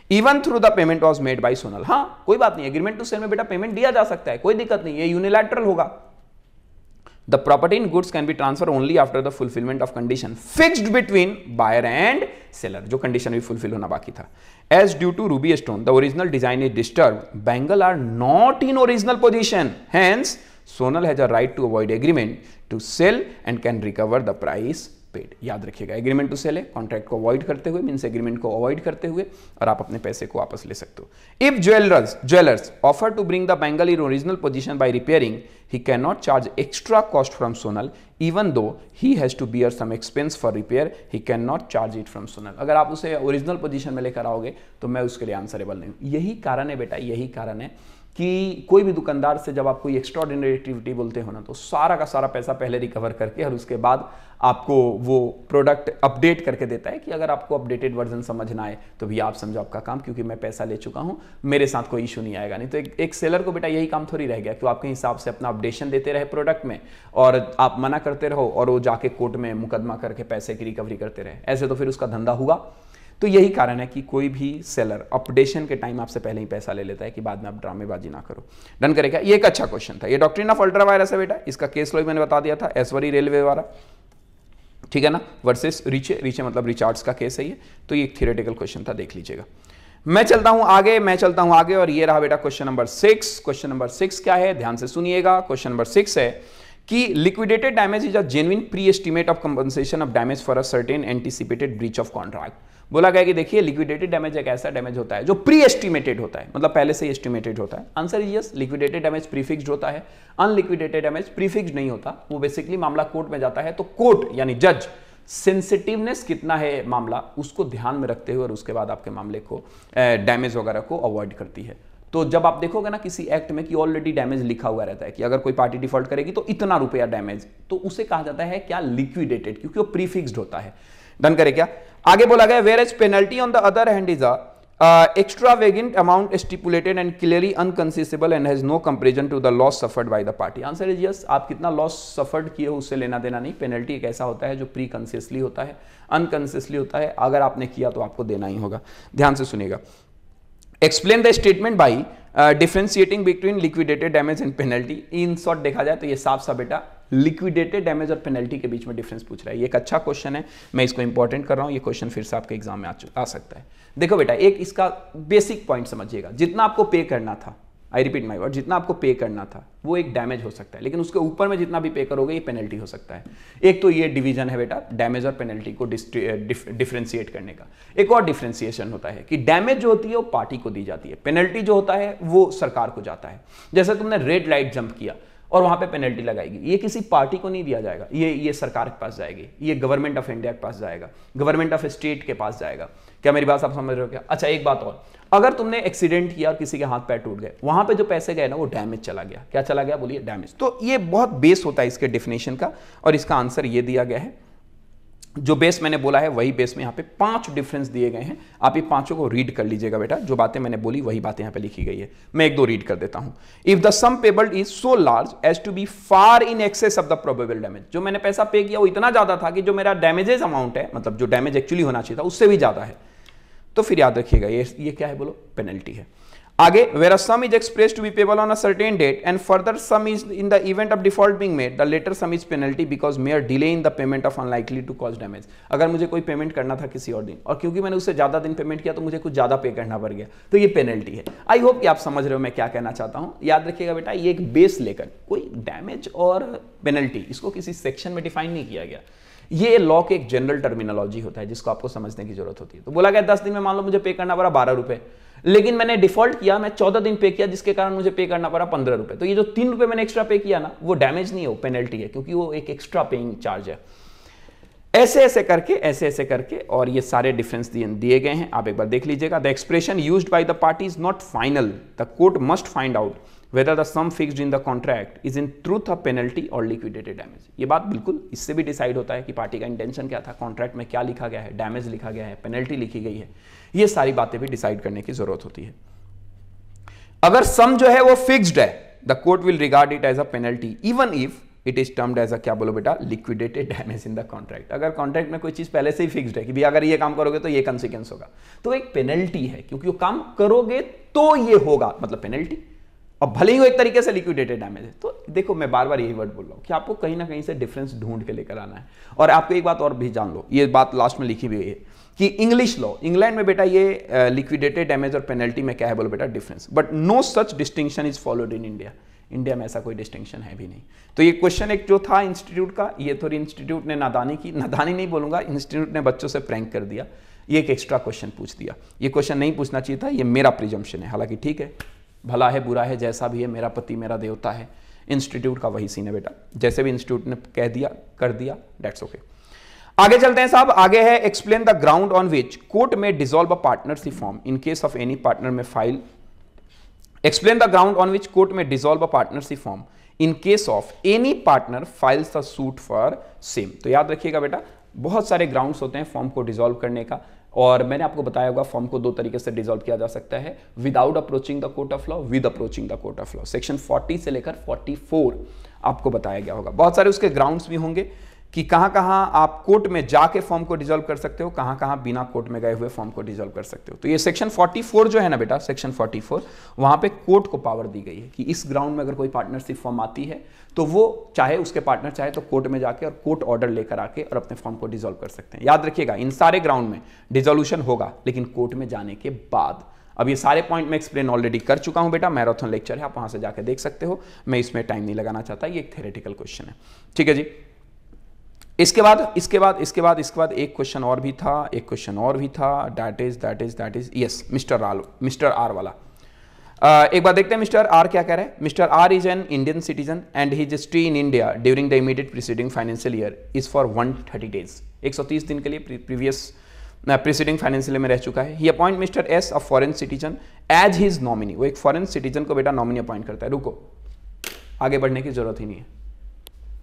Speaker 1: Even through the payment was made by Sonal. हाँ, कोई बात नहीं, agreement to sell में बेटा पेमेंट दिया जा सकता है, कोई दिक्कत नहीं, ये यूनिलैटरल होगा। The property in goods can be transferred only after the fulfillment of condition fixed between buyer and seller, जो condition भी fulfill होना बाकी था। As due to ruby stone, the original design is disturbed. Bangle are not in original position. Hence, Sonal has a right to avoid agreement to sell and can recover the price paid. याद रखिएगा, agreement to cell है, contract को avoid करते हुए, means agreement को avoid करते हुए, और आप अपने पैसे को वापस ले सकते हो। If jewellers offer to bring the bangle in original position by repairing, he cannot charge extra cost from Sonal even though he has to bear some expense for repair, he cannot charge it from Sonal. अगर आप उसे original position में लेकर आओगे तो मैं उसके लिए आंसरेबल नहीं हूं। यही कारण है बेटा, यही कारण है कि कोई भी दुकानदार से जब आप कोई एक्स्ट्राऑर्डिनरी एक्टिविटी बोलते हो ना, तो सारा का सारा पैसा पहले रिकवर करके और उसके बाद आपको वो प्रोडक्ट अपडेट करके देता है कि अगर आपको अपडेटेड वर्जन समझ ना आए तो भी आप समझो आपका काम, क्योंकि मैं पैसा ले चुका हूं, मेरे साथ कोई इशू नहीं आएगा। नहीं तो एक सेलर को बेटा यही काम थोड़ी रह गया कि वो आपके हिसाब से अपना अपडेशन देते रहे प्रोडक्ट में और आप मना करते रहो और वो जाके कोर्ट में मुकदमा करके पैसे की रिकवरी करते रहे। ऐसे तो फिर उसका धंधा हुआ। तो यही कारण है कि कोई भी सेलर अपडेशन के टाइम आपसे पहले ही पैसा ले लेता है कि बाद में आप ड्रामेबाजी ना करो। डन करेगा? ये एक अच्छा क्वेश्चन था। ये डॉक्ट्रिन ऑफ अल्ट्रा वायरस है बेटा, इसका केस लॉ मैंने बता दिया था, ऐश्वरी रेलवे वाला, ठीक है ना, वर्सेस रीचे मतलब रिचार्ड्स का केस है ये। तो ये एक थियोरेटिकल क्वेश्चन था, देख लीजिएगा। मैं चलता हूं आगे और ये रहा बेटा क्वेश्चन नंबर 6। क्वेश्चन नंबर 6 क्या है? ध्यान से सुनिएगा। क्वेश्चन नंबर 6 है कि liquidated damage is a genuine pre estimate of compensation of damage for a certain anticipated breach of contract. बोला गया कि देखिए लिक्विडेटेड डैमेज एक ऐसा डैमेज होता है जो प्री एस्टिमेटेड होता है, मतलब पहले से एस्टिमेटेड होता है। Answer is yes, liquidated damage prefixed होता है, अनलिक्विडेटेड डैमेज प्रीफिक्स्ड नहीं होता। वो बेसिकली मामला कोर्ट में जाता है तो कोर्ट यानी जज सेंसिटिवनेस कितना है मामला उसको ध्यान में रखते हुए और उसके बाद आपके मामले को डैमेज वगैरह को अवॉइड करती है। तो जब आप देखोगे ना किसी एक्ट में कि ऑलरेडी डैमेज लिखा हुआ रहता है कि अगर कोई पार्टी डिफॉल्ट करेगी तो इतना रुपया डैमेज, तो उसे कहा जाता है क्या? लिक्विडेटेड, क्योंकि वो प्रीफिक्स्ड होता है। डन करे क्या? आगे बोला गया where as penalty on the other hand is extravagant amount stipulated and clearly unconceivable and has no comparison to the loss suffered by the party. Answer is yes, आप कितना लॉस सफर्ड किए हो उससे लेना देना नहीं। पेनल्टी एक ऐसा होता है जो प्री कॉन्शियसली होता है, अनकॉन्शियसली होता है। अगर आपने किया तो आपको देना ही होगा। ध्यान से सुनिएगा। Explain the statement by differentiating between liquidated damage and penalty. In short देखा जाए तो ये साफ सा बेटा लिक्विडेटेड डैमेज और पेनल्टी के बीच में डिफरेंस पूछ रहा है। ये एक अच्छा क्वेश्चन है, मैं इसको इंपॉर्टेंट कर रहा हूं। ये क्वेश्चन फिर से आपके एग्जाम में आ सकता है। देखो बेटा, एक इसका बेसिक पॉइंट समझिएगा। जितना आपको पे करना था, आई रिपीट माई वर्ड, जितना आपको पे करना था वो एक डैमेज हो सकता है, लेकिन उसके ऊपर में जितना भी पे करोगे ये पेनल्टी हो सकता है। एक तो ये डिवीजन है बेटा डैमेज और पेनल्टी को डिफरेंशिएट करने का। एक और डिफरेंशिएशन होता है कि डैमेज जो होती है वो पार्टी को दी जाती है, पेनल्टी जो होता है वो सरकार को जाता है। जैसे तुमने रेड लाइट जंप किया और वहां पे पेनल्टी लगाएगी, ये किसी पार्टी को नहीं दिया जाएगा, ये सरकार के पास जाएगी, ये गवर्नमेंट ऑफ इंडिया के पास जाएगा, गवर्नमेंट ऑफ स्टेट के पास जाएगा। क्या मेरी बात आप समझ रहे हो क्या? अच्छा, एक बात और, अगर तुमने एक्सीडेंट किया और किसी के हाथ पैर टूट गए, वहां पे जो पैसे गए ना वो डैमेज चला गया। क्या चला गया? बोलिए, डैमेज। तो ये बहुत बेस होता है इसके डेफिनेशन का, और इसका आंसर ये दिया गया है। जो बेस मैंने बोला है वही बेस में यहाँ पे 5 डिफरेंस दिए गए हैं। आप ये 5 को रीड कर लीजिएगा बेटा। जो बातें मैंने बोली वही बातें यहाँ पे लिखी गई है। मैं 1-2 रीड कर देता हूं। If the sum payable is so large as to be far in excess of the probable damage, जो मैंने पैसा पे किया वो इतना ज्यादा था कि जो मेरा डैमेजेस अमाउंट है, मतलब जो डैमेज एक्चुअली होना चाहिए था उससे भी ज्यादा है, तो फिर याद रखिएगा ये क्या है? बोलो, पेनल्टी है। आगे where a sum is expressed to be payable on a certain date and further sum is in the event of default being made, the later sum is penalty because mere delay in the payment of unlikely to cause damage. अगर मुझे कोई payment करना था किसी और दिन और क्योंकि मैंने उससे ज्यादा दिन पेमेंट किया तो मुझे कुछ ज्यादा पे करना पड़ गया, तो ये पेनल्टी है। आई होप कि आप समझ रहे हो मैं क्या कहना चाहता हूं। याद रखिएगा बेटा, ये एक बेस लेकर कोई डैमेज और पेनल्टी इसको किसी सेक्शन में डिफाइन नहीं किया गया। ये लॉ के एक जनरल टर्मिनोलॉजी होता है जिसको आपको समझने की जरूरत होती है। तो बोला गया 10 दिन में मान लो मुझे पे करना पड़ा 12 रुपए, लेकिन मैंने डिफॉल्ट किया, मैं 14 दिन पे किया जिसके कारण मुझे पे करना पड़ा 15 रुपए। तो ये जो 3 रुपए मैंने एक्स्ट्रा पे किया ना, वो डैमेज नहीं है, वो पेनल्टी है, क्योंकि वो एक एक्स्ट्रा पेइंग चार्ज है। ऐसे ऐसे करके और ये सारे डिफरेंस दिए गए हैं, आप एक बार देख लीजिएगा। The expression used by the party is not final, the court must find out whether the sum fixed in the contract is in truth a penalty or liquidated damage। ये बात बिल्कुल इससे भी डिसाइड होता है कि पार्टी का intention क्या था, कॉन्ट्रैक्ट में क्या लिखा गया है, डैमेज लिखा गया है, पेनल्टी लिखी गई है, ये सारी बातें भी डिसाइड करने की जरूरत होती है। अगर सम जो है वो फिक्स्ड है, the court will regard it as a penalty even if it is termed as a, क्या बोलो बेटा, liquidated damage in the contract. अगर कॉन्ट्रैक्ट में कोई चीज पहले से ही फिक्स्ड है कि भी अगर ये काम करोगे तो ये कंसिक्वेंस होगा, तो एक पेनल्टी है, क्योंकि वो काम करोगे तो ये होगा, मतलब पेनल्टी, और भले ही वो एक तरीके से लिक्विडेटेड डैमेज है। तो देखो मैं बार बार यही वर्ड बोल रहा हूं कि आपको कहीं ना कहीं से डिफरेंस ढूंढ के लेकर आना है। और आपको एक बात और भी जान लो, ये बात लास्ट में लिखी हुई है कि इंग्लिश लॉ, इंग्लैंड में बेटा ये लिक्विडेटेड डैमेज और पेनल्टी में क्या है बोलो बेटा, difference, but no such distinction is followed in India. India में ऐसा कोई डिस्टिंक्शन है भी नहीं। तो ये क्वेश्चन एक जो था इंस्टीट्यूट का, ये थोड़ी इंस्टीट्यूट ने नादानी की, नादानी नहीं बोलूंगा, इंस्टीट्यूट ने बच्चों से प्रैंक कर दिया, ये एक एक्स्ट्रा क्वेश्चन पूछ दिया। ये क्वेश्चन नहीं पूछना चाहिए था, ये मेरा प्रिजम्पशन है। हालांकि ठीक है, भला है बुरा है जैसा भी है, मेरा पति मेरा देवता है, इंस्टीट्यूट का वही सीन है बेटा, जैसे भी इंस्टीट्यूट ने कह दिया कर दिया, दैट्स ओके। आगे चलते हैं साहब, आगे है explain the ground on which court may dissolve a partnership firm in case of any partner may file. Explain the ground on which court may dissolve a partnership firm in case of any partner files a suit for same. तो याद रखिएगा बेटा, बहुत सारे grounds होते हैं form को dissolve करने का, और मैंने आपको बताया होगा फॉर्म को 2 तरीके से डिसॉल्व किया जा सकता है, without approaching the court of law, with approaching the court of law. Section 40 से लेकर 44 आपको बताया गया होगा। बहुत सारे उसके ग्राउंड्स भी होंगे कि कहां कहां आप कोर्ट में जाके फॉर्म को डिसॉल्व कर सकते हो, कहां कहां बिना कोर्ट में गए हुए फॉर्म को डिसॉल्व कर सकते हो। तो ये सेक्शन 44 जो है ना बेटा, सेक्शन 44, वहां पे कोर्ट को पावर दी गई है कि इस ग्राउंड में अगर कोई पार्टनरशिप फॉर्म आती है तो वो चाहे उसके पार्टनर चाहे तो कोर्ट में जाके और कोर्ट ऑर्डर लेकर आके और अपने फॉर्म को डिसॉल्व कर सकते हैं। याद रखिएगा, इन सारे ग्राउंड में डिसॉल्यूशन होगा लेकिन कोर्ट में जाने के बाद। अब ये सारे पॉइंट मैं एक्सप्लेन ऑलरेडी कर चुका हूं बेटा, मैराथन लेक्चर है, आप वहां से जाकर देख सकते हो, मैं इसमें टाइम नहीं लगाना चाहता, ये एक थ्योरेटिकल क्वेश्चन है। ठीक है जी। इसके बाद एक क्वेश्चन और भी था, that is yes mister R वाला। एक बार देखते हैं मिस्टर आर क्या कह रहे हैं। Mister R is an Indian citizen and his stay in India during the immediate preceding financial year is for 130 days. 130 दिन के लिए प्रीवियस प्रीसीडिंग फाइनेंशियल में रह चुका है। He appoint mister S a foreign citizen as his nominee. वो एक foreign citizen को बेटा नॉमिनी अपॉइंट करता है। रुको, आगे बढ़ने की जरूरत ही नहीं है।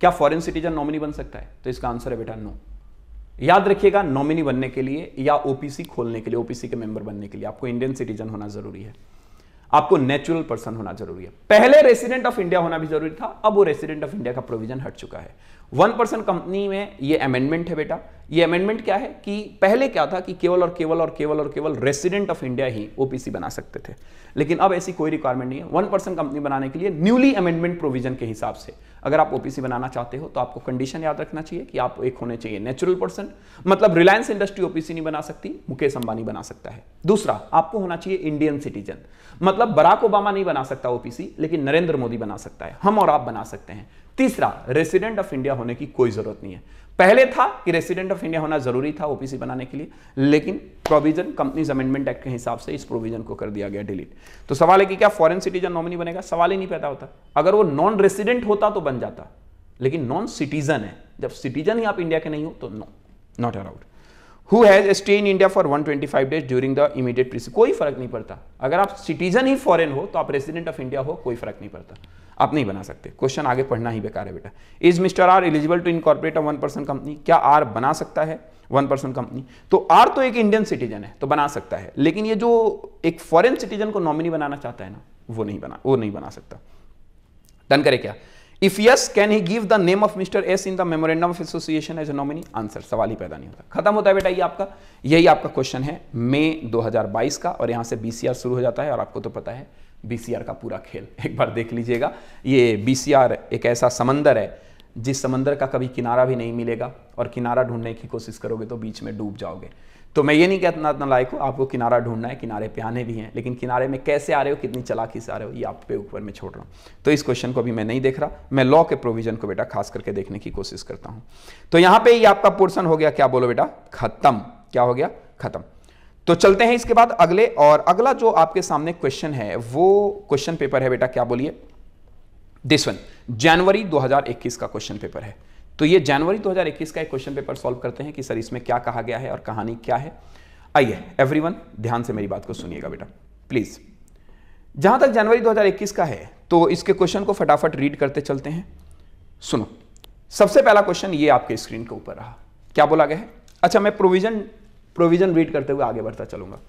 Speaker 1: क्या फॉरेन सिटीजन नॉमिनी बन सकता है? तो इसका आंसर है बेटा नो। याद रखिएगा, नॉमिनी बनने के लिए या ओपीसी खोलने के लिए, ओपीसी के मेंबर बनने के लिए आपको इंडियन सिटीजन होना जरूरी है, आपको नेचुरल पर्सन होना जरूरी है। पहले रेसिडेंट ऑफ इंडिया होना भी जरूरी था, अब वो रेसिडेंट ऑफ इंडिया का प्रोविजन हट चुका है। 1% कंपनी में ये अमेंडमेंट है बेटा। ये अमेंडमेंट क्या है कि पहले क्या था कि केवल resident of India he OPC बना सकते थे, लेकिन अब ऐसी कोई रिक्वायरमेंट नहीं है। 1% कंपनी बनाने के लिए न्यूली अमेंडमेंट प्रोविजन के हिसाब से अगर आप ओपीसी बनाना चाहते हो तो आपको कंडीशन याद रखना चाहिए कि आप एक होने चाहिए नेचुरल पर्सन, मतलब रिलायंस इंडस्ट्री ओपीसी नहीं बना सकती, मुकेश अंबानी बना सकता है। दूसरा, आपको होना चाहिए इंडियन सिटीजन, मतलब बराक ओबामा नहीं बना सकता ओपीसी, लेकिन नरेंद्र मोदी बना सकता है, हम और आप बना सकते हैं। तीसरा, रेसिडेंट ऑफ इंडिया होने की कोई जरूरत नहीं है। पहले था कि रेसिडेंट ऑफ इंडिया होना जरूरी था ओपीसी बनाने के लिए, लेकिन प्रोविजन कंपनीज अमेंडमेंट एक्ट के हिसाब से इस प्रोविजन को कर दिया गया डिलीट। तो सवाल है कि क्या फॉरेन सिटीजन नॉमिनी बनेगा? सवाल ही नहीं पैदा होता। अगर वो नॉन रेसिडेंट होता तो बन जाता, लेकिन नॉन सिटीजन है। जब सिटीजन ही आप इंडिया के नहीं हो तो no, not allowed. Who has stay in India for 125 days during the immediate preceding? कोई फर्क नहीं पड़ता। अगर आप सिटीजन ही फॉरेन हो तो आप रेसिडेंट ऑफ इंडिया हो, कोई फर्क नहीं पड़ता, आप नहीं बना सकते। क्वेश्चन आगे पढ़ना ही बेकार है बेटा। Is mister R eligible to incorporate a 1% company? क्या आर बना सकता है 1% कंपनी? तो आर तो एक इंडियन सिटीजन है तो बना सकता है, लेकिन ये जो एक फॉरेन सिटीजन को नॉमिनी बनाना चाहता है ना, वो नहीं बना सकता। डन करे क्या? If yes can he give the name of mister S in the memorandum of association as a nominee? Answer, सवाल ही पैदा नहीं होता, खत्म होता है बेटा। ये आपका, यही आपका क्वेश्चन है मई 2022 का, और यहां से बीसीआर शुरू हो जाता है, और आपको तो पता है बीसीआर का पूरा खेल एक बार देख लीजिएगा। ये बीसीआर एक ऐसा समंदर है जिस समंदर का कभी किनारा भी नहीं मिलेगा, और किनारा ढूंढने की कोशिश करोगे तो बीच में डूब जाओगे। तो मैं ये नहीं कहता ना लायक हो, आपको किनारा ढूंढना है, किनारे पे आने भी हैं, लेकिन किनारे में कैसे आ रहे हो, कितनी चालाकी से आ रहे हो, ये आप पे ऊपर में छोड़ रहा हूँ। तो इस क्वेश्चन को भी मैं नहीं देख रहा, मैं लॉ के प्रोविजन को बेटा खास करके देखने की कोशिश करता हूँ। तो यहाँ पे ये आपका पोर्शन हो गया, क्या बोलो बेटा, खत्म। क्या हो गया, खत्म। तो चलते हैं इसके बाद अगले, और अगला जो आपके सामने क्वेश्चन है वो क्वेश्चन पेपर है बेटा, क्या बोलिए, दिस वन, जनवरी 2021 का क्वेश्चन पेपर है। तो ये जनवरी 2021 का एक क्वेश्चन पेपर सॉल्व करते हैं कि सर इसमें क्या कहा गया है और कहानी क्या है। आइए एवरीवन ध्यान से मेरी बात को सुनिएगा बेटा प्लीज। जहां तक जनवरी 2021 का है तो इसके क्वेश्चन को फटाफट रीड करते चलते हैं। सुनो, सबसे पहला क्वेश्चन ये आपके स्क्रीन के ऊपर रहा, क्या बोला गया है। अच्छा, मैं प्रोविजन रीड करते हुए आगे बढ़ता चलूंगा।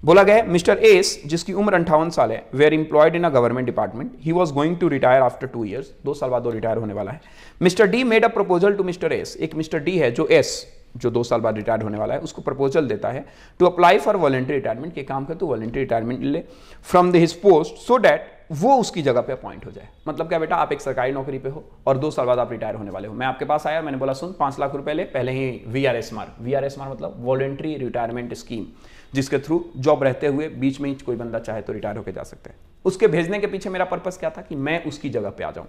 Speaker 1: बोला गया है मिस्टर एस, जिसकी उम्र 58 साल है, were employed in a government department, he was going to retire after 2 years, 2 साल बाद वो रिटायर होने वाला है। Mister D made a proposal to mister S, एक मिस्टर डी है जो एस, जो 2 साल बाद रिटायर होने वाला है, उसको प्रपोजल देता है to apply for voluntary retirement, के काम कर तो वॉलंटरी रिटायरमेंट ले from the his post so that वो उसकी जगह पे अपॉइंट हो जाए। मतलब क्या बेटा, आप एक सरकारी नौकरी पे हो और 2 साल बाद आप रिटायर होने वाले हो। मैं आपके पास आया, मैंने बोला सुन 5 लाख रुपए ले, पहले ही वीआरएस मार मतलब वॉलंटरी रिटायरमेंट स्कीम, जिसके थ्रू जॉब रहते हुए बीच में ही कोई बंदा चाहे तो रिटायर होकर जा सकता है। उसके भेजने के पीछे मेरा पर्पस क्या था कि मैं उसकी जगह पे आ जाऊं।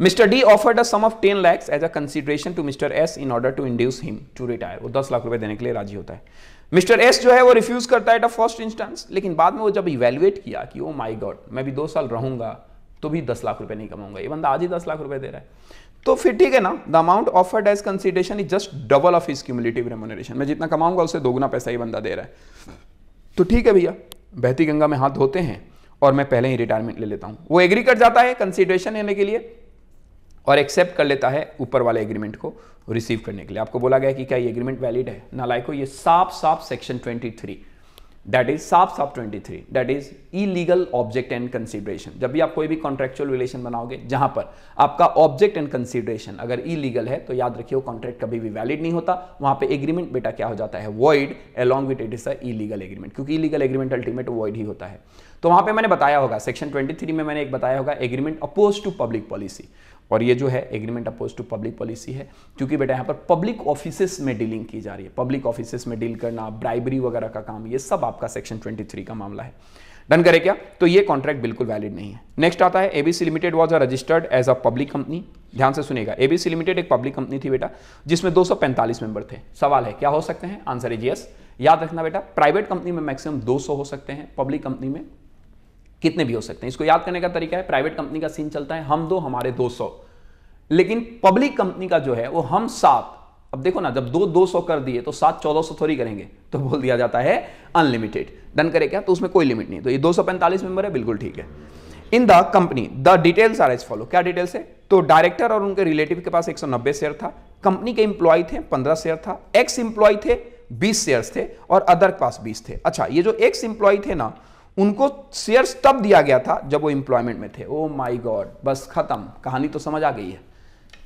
Speaker 1: Mister D offered a sum of 10 lakhs as a consideration to mister S in order to induce him to retire. वो 10 लाख रुपए देने के लिए राजी होता है। मिस्टर एस जो है वो रिफ्यूज करता है एट फर्स्ट इंस्टेंस, लेकिन बाद में वो जब इवेल्युएट किया कि ओ माय गॉड, मैं भी 2 साल रहूंगा तो भी 10 लाख रुपए नहीं कमाऊंगा, ये बंदा आज ही 10 लाख रुपए दे रहा है, तो फिर ठीक है ना, the amount offered as consideration is just double of his cumulative remuneration. मैं जितना कमाऊंगा उससे दोगुना पैसा ही बंदा दे रहा है, तो ठीक है भैया, बहती गंगा में हाथ धोते हैं और मैं पहले ही रिटायरमेंट ले लेता हूं। वो एग्री कर जाता है कंसीडरेशन लेने के लिए और एक्सेप्ट कर लेता है ऊपर वाले एग्रीमेंट को रिसीव करने के लिए। आपको बोला गया कि क्या ये एग्रीमेंट वैलिड है, नालायको, ये साफ सेक्शन 23, दैट इज साफ 23, that is illegal object and consideration. जब भी आप कोई भी कॉन्ट्रेक्चुअल रिलेशन बनाओगे जहां पर आपका ऑब्जेक्ट एंड कंसीडरेशन अगर इलीगल है तो याद रखिए वो कॉन्ट्रैक्ट कभी भी वैलिड नहीं होता, वहां पे एग्रीमेंट बेटा क्या हो जाता है, void along with it is a illegal agreement, क्योंकि इलीगल एग्रीमेंट अल्टीमेट वॉइड ही होता है। तो वहां पे मैंने बताया होगा सेक्शन 23 में मैंने एक बताया होगा agreement oppose to public policy, और ये जो है agreement oppose to public policy है क्योंकि बेटा यहाँ पर पब्लिक ऑफिसेस में डीलिंग की जा रही है। पब्लिक ऑफिसेस में डील करना, ब्राइबरी वगैरह का काम, ये सब आपका सेक्शन 23 का मामला है। डन करे क्या, तो ये कॉन्ट्रैक्ट बिल्कुल वैलिड नहीं है। नेक्स्ट आता है ABC limited was registered as a public company. ध्यान से सुनिएगा, एबीसी लिमिटेड एक पब्लिक कंपनी थी बेटा जिसमें 245 मेंबर थे। सवाल है क्या हो सकते हैं, आंसर इज यस। याद रखना बेटा, प्राइवेट कंपनी में मैक्सिमम 200 हो सकते हैं, पब्लिक कंपनी में कितने भी हो सकते हैं। इसको याद करने का तरीका है, प्राइवेट कंपनी का सीन चलता है हम 2 हमारे 200, लेकिन पब्लिक कंपनी का जो है वो हम 7। अब देखो ना, जब 200 कर दिए तो 7 1400 थोड़ी करेंगे, तो बोल दिया जाता है अनलिमिटेड। डन करे क्या, तो उसमें कोई लिमिट नहीं। तो ये 245 मेंबर है, बिल्कुल ठीक है। In the company the details are as follow. क्या डिटेल्स है, तो डायरेक्टर और उनके रिलेटिव के पास 190 शेयर था, कंपनी के इंप्लॉय थे 15 शेयर था, एक्स इंप्लॉय थे 20 शेयर्स थे और अदर के पास 20 थे। अच्छा, ये जो एक्स इंप्लॉय थे ना, उनको शेयर्स तब दिया गया था जब वो एम्प्लॉयमेंट में थे। ओ माय गॉड, बस खत्म, कहानी तो समझ आ गई है।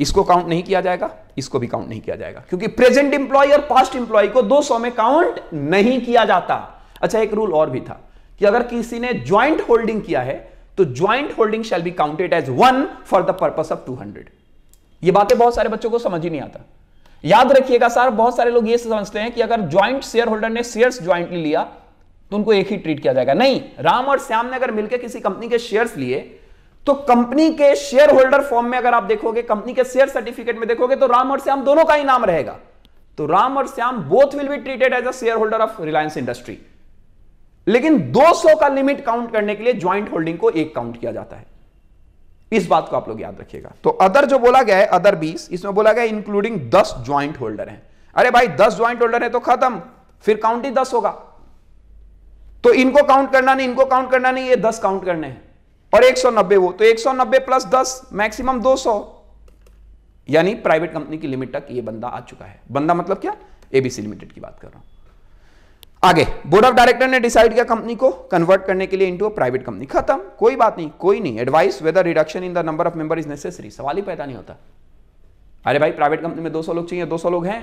Speaker 1: इसको काउंट नहीं किया जाएगा, इसको भी काउंट नहीं किया जाएगा, क्योंकि प्रेजेंट इंप्लॉय और पास्ट इंप्लॉय को 200 में काउंट नहीं किया जाता। अच्छा, एक रूल और भी था कि अगर किसी ने ज्वाइंट होल्डिंग किया है तो joint holding shall be counted as 1 for the purpose of 200। ये बातें बहुत सारे बच्चों को समझ ही नहीं आता। याद रखिएगा सर, बहुत सारे लोग ये समझते हैं कि अगर ज्वाइंट शेयर होल्डर ने शेयर्स ज्वाइंटली लिया तो उनको एक ही ट्रीट किया जाएगा। नहीं, राम और श्याम ने अगर मिलकर किसी कंपनी के शेयर्स लिए तो कंपनी के शेयर होल्डर फॉर्म में अगर आप देखोगे, कंपनी के शेयर सर्टिफिकेट में देखोगे तो राम और श्याम दोनों का ही नाम रहेगा। तो राम और Shyam both will be treated as a share holder of Reliance industry. लेकिन 200 का लिमिट काउंट करने के लिए ज्वाइंट होल्डिंग को 1 काउंट किया जाता है। इस बात को आप लोग याद रखिएगा। तो अदर जो बोला गया है, अदर 20, इसमें बोला गया इंक्लूडिंग 10 ज्वाइंट होल्डर हैं। अरे भाई 10 ज्वाइंट होल्डर है तो खत्म, फिर काउंट ही 10 होगा। तो इनको काउंट करना नहीं, इनको काउंट करना नहीं, ये 10 काउंट करने हैं और 190 वो, तो 190 प्लस 10 मैक्सिमम 200, यानी प्राइवेट कंपनी की लिमिट तक ये बंदा आ चुका है। बंदा मतलब क्या, एबीसी लिमिटेड की बात कर रहा हूं। आगे बोर्ड ऑफ डायरेक्टर ने डिसाइड किया कंपनी को कन्वर्ट करने के लिए इनटू अ प्राइवेट कंपनी, खत्म, कोई बात नहीं, कोई नहीं। Advise whether reduction in the number of member is necessary, सवाल ही पैदा नहीं होता। अरे भाई प्राइवेट कंपनी में 200 लोग चाहिए, 200 लोग हैं,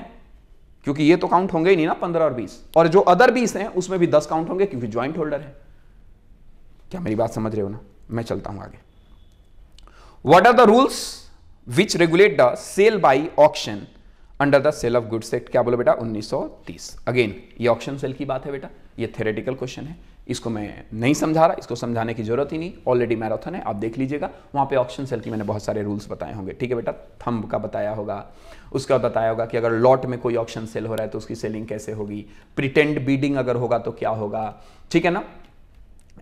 Speaker 1: क्योंकि ये तो काउंट होंगे ही नहीं ना 15 और 20, और जो अदर 20 हैं उसमें भी 10 काउंट होंगे क्योंकि ज्वाइंट होल्डर है। क्या मेरी बात समझ रहे हो ना? मैं चलता हूं आगे। What are the rules which regulate the sale by auction under the sale of goods act? क्या बोलो बेटा? 1930। अगेन ये ऑक्शन सेल की बात है बेटा, ये थ्योरेटिकल क्वेश्चन है, इसको मैं नहीं समझा रहा, इसको समझाने की जरूरत ही नहीं, ऑलरेडी मैराथन है, आप देख लीजिएगा, वहां पे ऑक्शन सेल की मैंने बहुत सारे रूल्स बताए होंगे। ठीक है बेटा, थंब का बताया होगा, उसका बताया होगा कि अगर लॉट में कोई ऑक्शन सेल हो रहा है तो उसकी सेलिंग कैसे होगी, प्रिटेंड बीडिंग अगर होगा तो क्या होगा, ठीक है ना,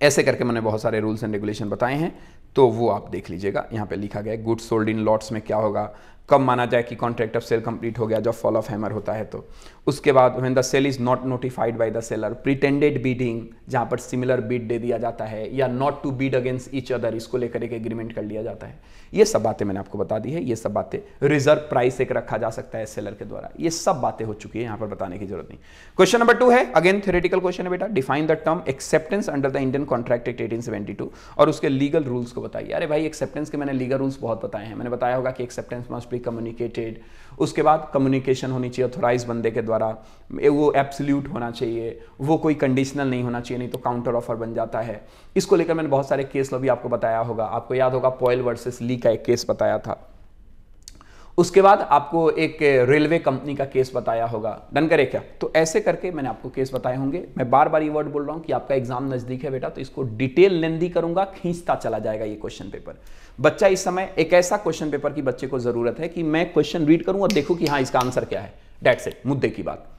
Speaker 1: ऐसे करके मैंने बहुत सारे रूल्स एंड रेगुलेशन बताए हैं, तो वो आप देख लीजिएगा। यहाँ पे लिखा गया है गुड्स सोल्ड इन लॉट्स में क्या होगा, कब माना जाए कि कॉन्ट्रैक्ट ऑफ सेल कंप्लीट हो गया, जब फॉल ऑफ हैमर होता है तो। उसके बाद when the sale is not notified by the seller, pretended bidding जहां पर सिमिलर बीड दे दिया जाता है, या not to bid against each other, इसको लेकर एक एग्रीमेंट कर लिया जाता है। ये सब बातें मैंने आपको बता दी है, ये सब बातें, रिजर्व प्राइस एक रखा जा सकता है सेलर के द्वारा, ये सब बातें हो चुकी है, यहां पर बताने की जरूरत नहीं। क्वेश्चन नंबर 2 है, अगेन थ्योरेटिकल क्वेश्चन है बेटा, define the term acceptance under the Indian contract act 1872 और उसके लीगल रूल्स को बताइए। अरे भाई एक्सेप्टेंस के मैंने लीगल रूल्स बहुत बताए हैं, मैंने बताया होगा कि एक्सेप्टेंस मस्ट बी कम्युनिकेटेड, उसके बाद कम्युनिकेशन होनी चाहिए ऑथोराइज बंदे के द्वारा, वो एब्सोल्यूट होना चाहिए, वो कोई कंडीशनल नहीं होना चाहिए, नहीं तो काउंटर ऑफर बन जाता है। इसको लेकर मैंने बहुत सारे केस भी आपको बताया होगा, आपको याद होगा पॉयल वर्सेस ली का एक केस बताया था, उसके बाद आपको एक रेलवे कंपनी का केस बताया होगा, डन करे क्या? तो ऐसे करके मैंने आपको केस बताए होंगे। मैं बार बार ये वर्ड बोल रहा हूं कि आपका एग्जाम नजदीक है बेटा, तो इसको डिटेल लेंदी करूंगा, खींचता चला जाएगा ये क्वेश्चन पेपर। बच्चा इस समय एक ऐसा क्वेश्चन पेपर की बच्चे को जरूरत है कि मैं क्वेश्चन रीड करूं और देखूं कि हाँ इसका आंसर क्या है, दैट्स इट, मुद्दे की बात।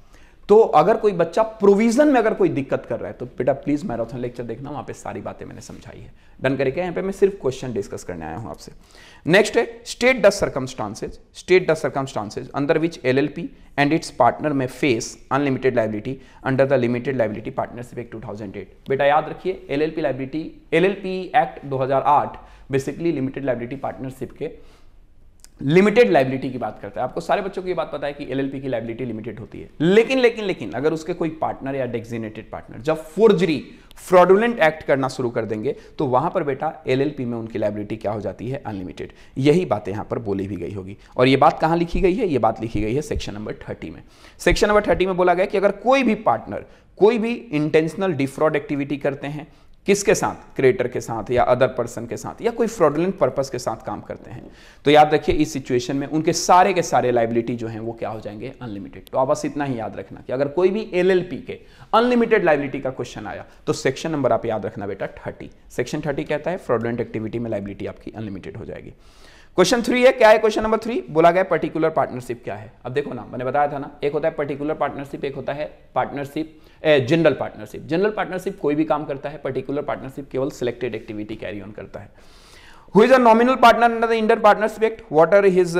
Speaker 1: तो अगर कोई बच्चा प्रोविजन में अगर कोई दिक्कत कर रहा है तो बेटा प्लीज मैराथन लेक्चर देखना, वहां पे सारी बातें मैंने समझाई है। डन करके यहाँ पे मैं सिर्फ क्वेश्चन डिस्कस करने आया हूं आपसे। नेक्स्ट है state the circumstances under which LLP and its partner may face unlimited liability under the limited liability partnership act 2008। बेटा याद रखिए LLP act 2008 basically limited liability partnership के लिमिटेड लायबिलिटी की बात करता है। आपको सारे बच्चों को ये बात पता है कि एलएलपी की लायबिलिटी लिमिटेड होती है, लेकिन अगर उसके कोई पार्टनर या डेजिग्नेटेड पार्टनर जब फोर्जरी फ्रॉडुलेंट एक्ट करना शुरू कर देंगे तो वहां पर बेटा एलएलपी में उनकी लायबिलिटी क्या हो जाती है? अनलिमिटेड। यही बातें यहां पर बोली भी गई होगी, और ये बात कहां लिखी गई है? ये बात लिखी गई है सेक्शन नंबर 30 में। सेक्शन नंबर 30 में बोला गया कि अगर कोई भी पार्टनर कोई भी इंटेंशनल डिफ्रॉड एक्टिविटी करते हैं, किसके साथ? क्रिएटर के साथ या अदर पर्सन के साथ, या कोई फ्रॉडुलेंट पर्पस के साथ काम करते हैं, तो याद रखिए इस सिचुएशन में उनके सारे के सारे लायबिलिटी जो हैं वो क्या हो जाएंगे? अनलिमिटेड। तो आप बस इतना ही याद रखना कि अगर कोई भी एलएलपी के अनलिमिटेड लायबिलिटी का क्वेश्चन आया तो सेक्शन नंबर आप याद रखना बेटा 30। सेक्शन 30 कहता है फ्रॉडुलेंट एक्टिविटी में लायबिलिटी आपकी अनलिमिटेड हो जाएगी। क्वेश्चन 3 है, क्या है क्वेश्चन नंबर 3? बोला गया पर्टिकुलर पार्टनरशिप क्या है। अब देखो ना, मैंने बताया था ना, एक होता है पर्टिकुलर पार्टनरशिप, एक होता है partnership general partnership. General partnership कोई भी काम करता है, पर्टिकुलर पार्टनरशिप केवल सिलेक्टेड एक्टिविटी कैरी ऑन करता है। Who is a nominal partner under the Indian partnership act? What are his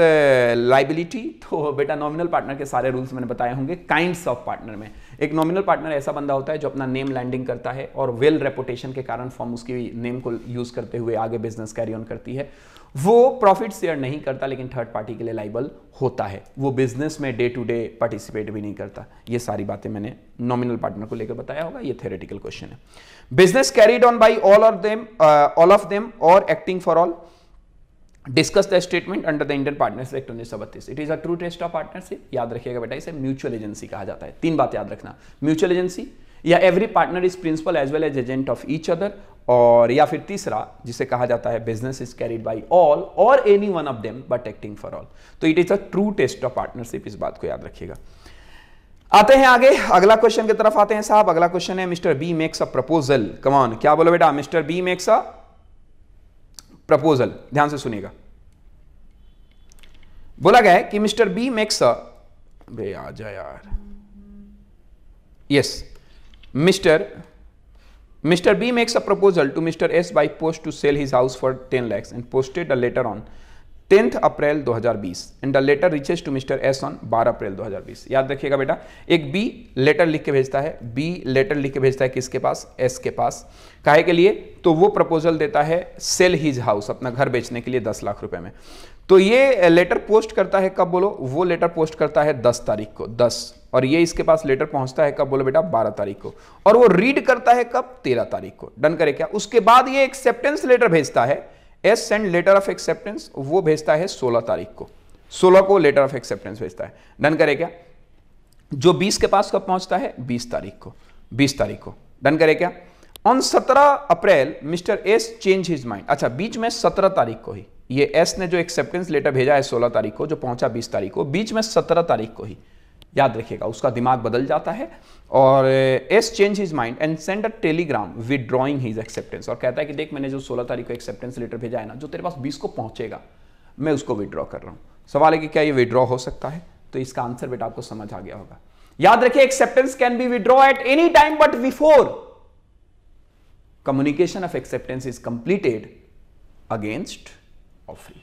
Speaker 1: liability? तो बेटा नॉमिनल पार्टनर के सारे रूल्स मैंने बताए होंगे। काइंड्स ऑफ पार्टनर में एक नॉमिनल पार्टनर ऐसा बंदा होता है जो अपना नेम लैंडिंग करता है और वेल रेपुटेशन के कारण फॉर्म उसकी नेम को यूज करते हुए आगे बिजनेस कैरी ऑन करती है। वो प्रॉफिट शेयर नहीं करता लेकिन थर्ड पार्टी के लिए लाइबल होता है। वो बिजनेस में डे टू डे पार्टिसिपेट भी नहीं करता। ये सारी बातें मैंने नॉमिनल पार्टनर को लेकर बताया होगा। ये थ्योरेटिकल क्वेश्चन है। Business carried on by all of them और acting for all. Discuss the statement under the Indian partnership act 1932। It is a true test of partnership. याद रखिएगा बेटा, इसे म्यूचुअल एजेंसी कहा जाता है। 3 बातें याद रखना, म्यूचुअल एजेंसी या every partner is principal as well as agent of each other, और या फिर तीसरा जिसे कहा जाता है business is carried by all और any one of them but acting for all. तो it is a true test of partnership, इस बात को याद रखिएगा। आते हैं आगे, अगला क्वेश्चन की तरफ आते हैं साहब। अगला क्वेश्चन है mister B makes a proposal. Come on, क्या बोलो बेटा? Mister B makes a proposal. ध्यान से सुनिएगा। बोला गया है कि मिस्टर बी मेक्स अ, बे आ जा यार, yes, Mr. B makes a proposal to Mr. S by post to sell his house for 10 lakhs and posted a letter on 10th April 2020 and the letter reaches to Mr. S on 12 अप्रैल 2020। याद रखिएगा बेटा, एक B letter लिख के भेजता है, B letter लिख के भेजता है किसके पास? S के पास। काहे के लिए? तो वो प्रपोजल देता है सेल हिज हाउस, अपना घर बेचने के लिए 10 लाख रुपए में। तो ये लेटर पोस्ट करता है कब बोलो, वो लेटर पोस्ट करता है 10 तारीख को, 10, और ये इसके पास लेटर पहुंचता है कब बोलो बेटा, 12 तारीख को, और वो रीड करता है कब, 13 तारीख को। डन करे क्या? उसके बाद ये एक्सेप्टेंस लेटर भेजता है, S send letter of acceptance, वो भेजता है 16 तारीख को, 16 को लेटर ऑफ एक्सेप्टेंस भेजता है। डन करे क्या? जो 20 के पास कब पहुंचता है, 20 तारीख को, 20 तारीख को। डन करे क्या? On 17 April mister S change his mind. अच्छा, बीच में 17 तारीख को ही ये एस ने जो एक्सेप्टेंस लेटर भेजा है 16 तारीख को, जो पहुंचा 20 तारीख को, बीच में 17 तारीख को ही, याद रखिएगा, उसका दिमाग बदल जाता है और S change his mind and send a Telegram withdrawing his acceptance, और कहता है कि देख मैंने जो 16 तारीख को एक्सेप्टेंस लेटर भेजा है ना, जो तेरे पास 20 को पहुंचेगा, मैं उसको विदड्रॉ कर रहा हूं। सवाल है कि क्या ये विदड्रॉ हो सकता है? तो इसका आंसर बेटा आपको समझ आ गया होगा। याद रखिए, acceptance can be withdraw at any time but before communication of acceptance is completed against offering.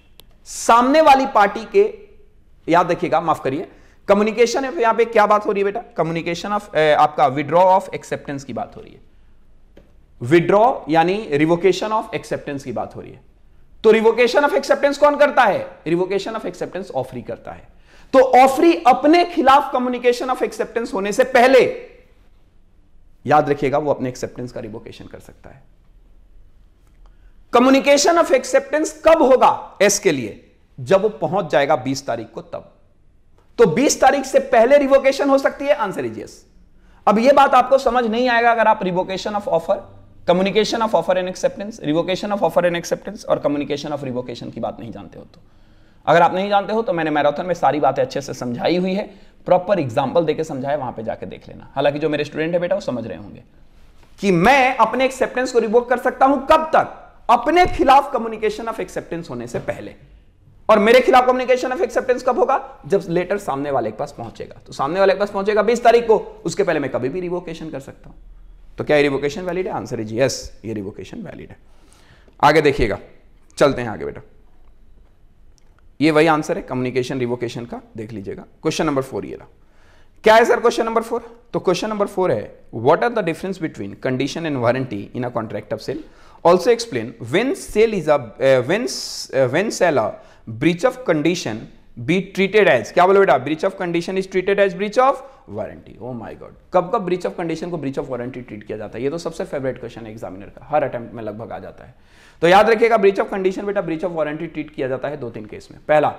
Speaker 1: सामने वाली पार्टी के, याद रखिएगा, माफ करिए, कम्युनिकेशन यहां पे क्या बात हो रही है बेटा, कम्युनिकेशन ऑफ आपका विड्रॉ ऑफ एक्सेप्टेंस की बात हो रही है। विड्रॉ यानी रिवोकेशन ऑफ एक्सेप्टेंस की बात हो रही है। तो रिवोकेशन ऑफ एक्सेप्टेंस कौन करता है? रिवोकेशन ऑफ एक्सेप्टेंस ऑफरी करता है। तो ऑफरी अपने खिलाफ कम्युनिकेशन ऑफ एक्सेप्टेंस होने से पहले, याद रखिएगा, वो अपने एक्सेप्टेंस का रिवोकेशन कर सकता है। कम्युनिकेशन ऑफ एक्सेप्टेंस कब होगा एस के लिए? जब वो पहुंच जाएगा 20 तारीख को, तब। तो 20 तारीख से पहले रिवोकेशन हो सकती है, आंसर इज यस। अब ये बात आपको समझ नहीं आएगा अगर आप revocation of offer, communication of offer and acceptance, revocation of offer and acceptance और कम्युनिकेशन ऑफ रिवोकेशन की बात नहीं जानते हो तो। अगर आप नहीं जानते हो तो मैंने मैराथन में सारी बातें अच्छे से समझाई हुई है, प्रॉपर एग्जाम्पल देके समझाया, वहां पे जाके देख लेना। हालांकि जो मेरे स्टूडेंट है बेटा वो समझ रहे होंगे कि मैं अपने एक्सेप्टेंस को रिवोक कर सकता हूं कब तक? अपने खिलाफ कम्युनिकेशन ऑफ एक्सेप्टेंस होने से पहले। और मेरे खिलाफ कम्युनिकेशन ऑफ एक्सेप्टेंस कब होगा? जब लेटर सामने वाले के पास पहुंचेगा। तो सामने वाले के पास पहुंचेगा 20 तारीख को, उसके पहले मैं कभी भी रिवोकेशन कर सकता हूं। तो क्या ये रिवोकेशन वैलिड है? आंसर इज यस, ये रिवोकेशन वैलिड है। आगे देखिएगा, चलते हैं आगे बेटा। ये वही आंसर है कम्युनिकेशन रिवोकेशन का, देख लीजिएगा। क्वेश्चन नंबर 4 ये रहा। क्या है सर क्वेश्चन नंबर 4? तो क्वेश्चन नंबर 4 है, what are the difference between condition and warranty in a contract of sale? Also explain when sale is when shall a breach of condition be treated as, क्या बोलो बेटा? Breach of condition is treated as breach of warranty. Oh my god, कब कब breach of condition को breach of warranty treat किया जाता है? ये तो सबसे फेवरेट क्वेश्चन है एग्जामिनर का, हर अटेम्प्ट में लगभग आ जाता है। तो याद रखिएगा, ब्रीच ऑफ कंडीशन बेटा ब्रीच ऑफ वारंटी ट्रीट किया जाता है 2-3 केस में। पहला,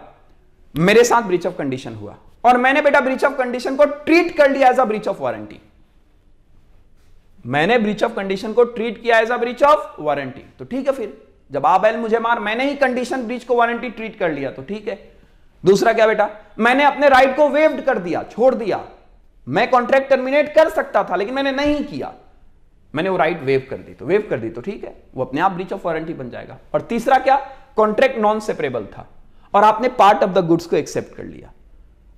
Speaker 1: मेरे साथ ब्रीच ऑफ कंडीशन हुआ और मैंने बेटा ब्रीच ऑफ कंडीशन को ट्रीट कर लिया as a breach of warranty. मैंने ब्रीच ऑफ कंडीशन को ट्रीट किया as a breach of warranty, तो ठीक है। फिर जब आप बैल मुझे मार, मैंने ही कंडीशन ब्रीच को वारंटी ट्रीट कर लिया, तो ठीक है। दूसरा क्या बेटा? मैंने अपने राइट को वेव्ड कर दिया, छोड़ दिया। मैं कॉन्ट्रैक्ट टर्मिनेट कर सकता था लेकिन मैंने नहीं किया, मैंने वो राइट वेव कर दी, तो वेव कर दी तो ठीक है, वो अपने आप ब्रीच ऑफ वारंटी बन जाएगा। और तीसरा क्या? कॉन्ट्रैक्ट नॉन सेपरेबल था और आपने पार्ट ऑफ द गुड्स को एक्सेप्ट कर लिया।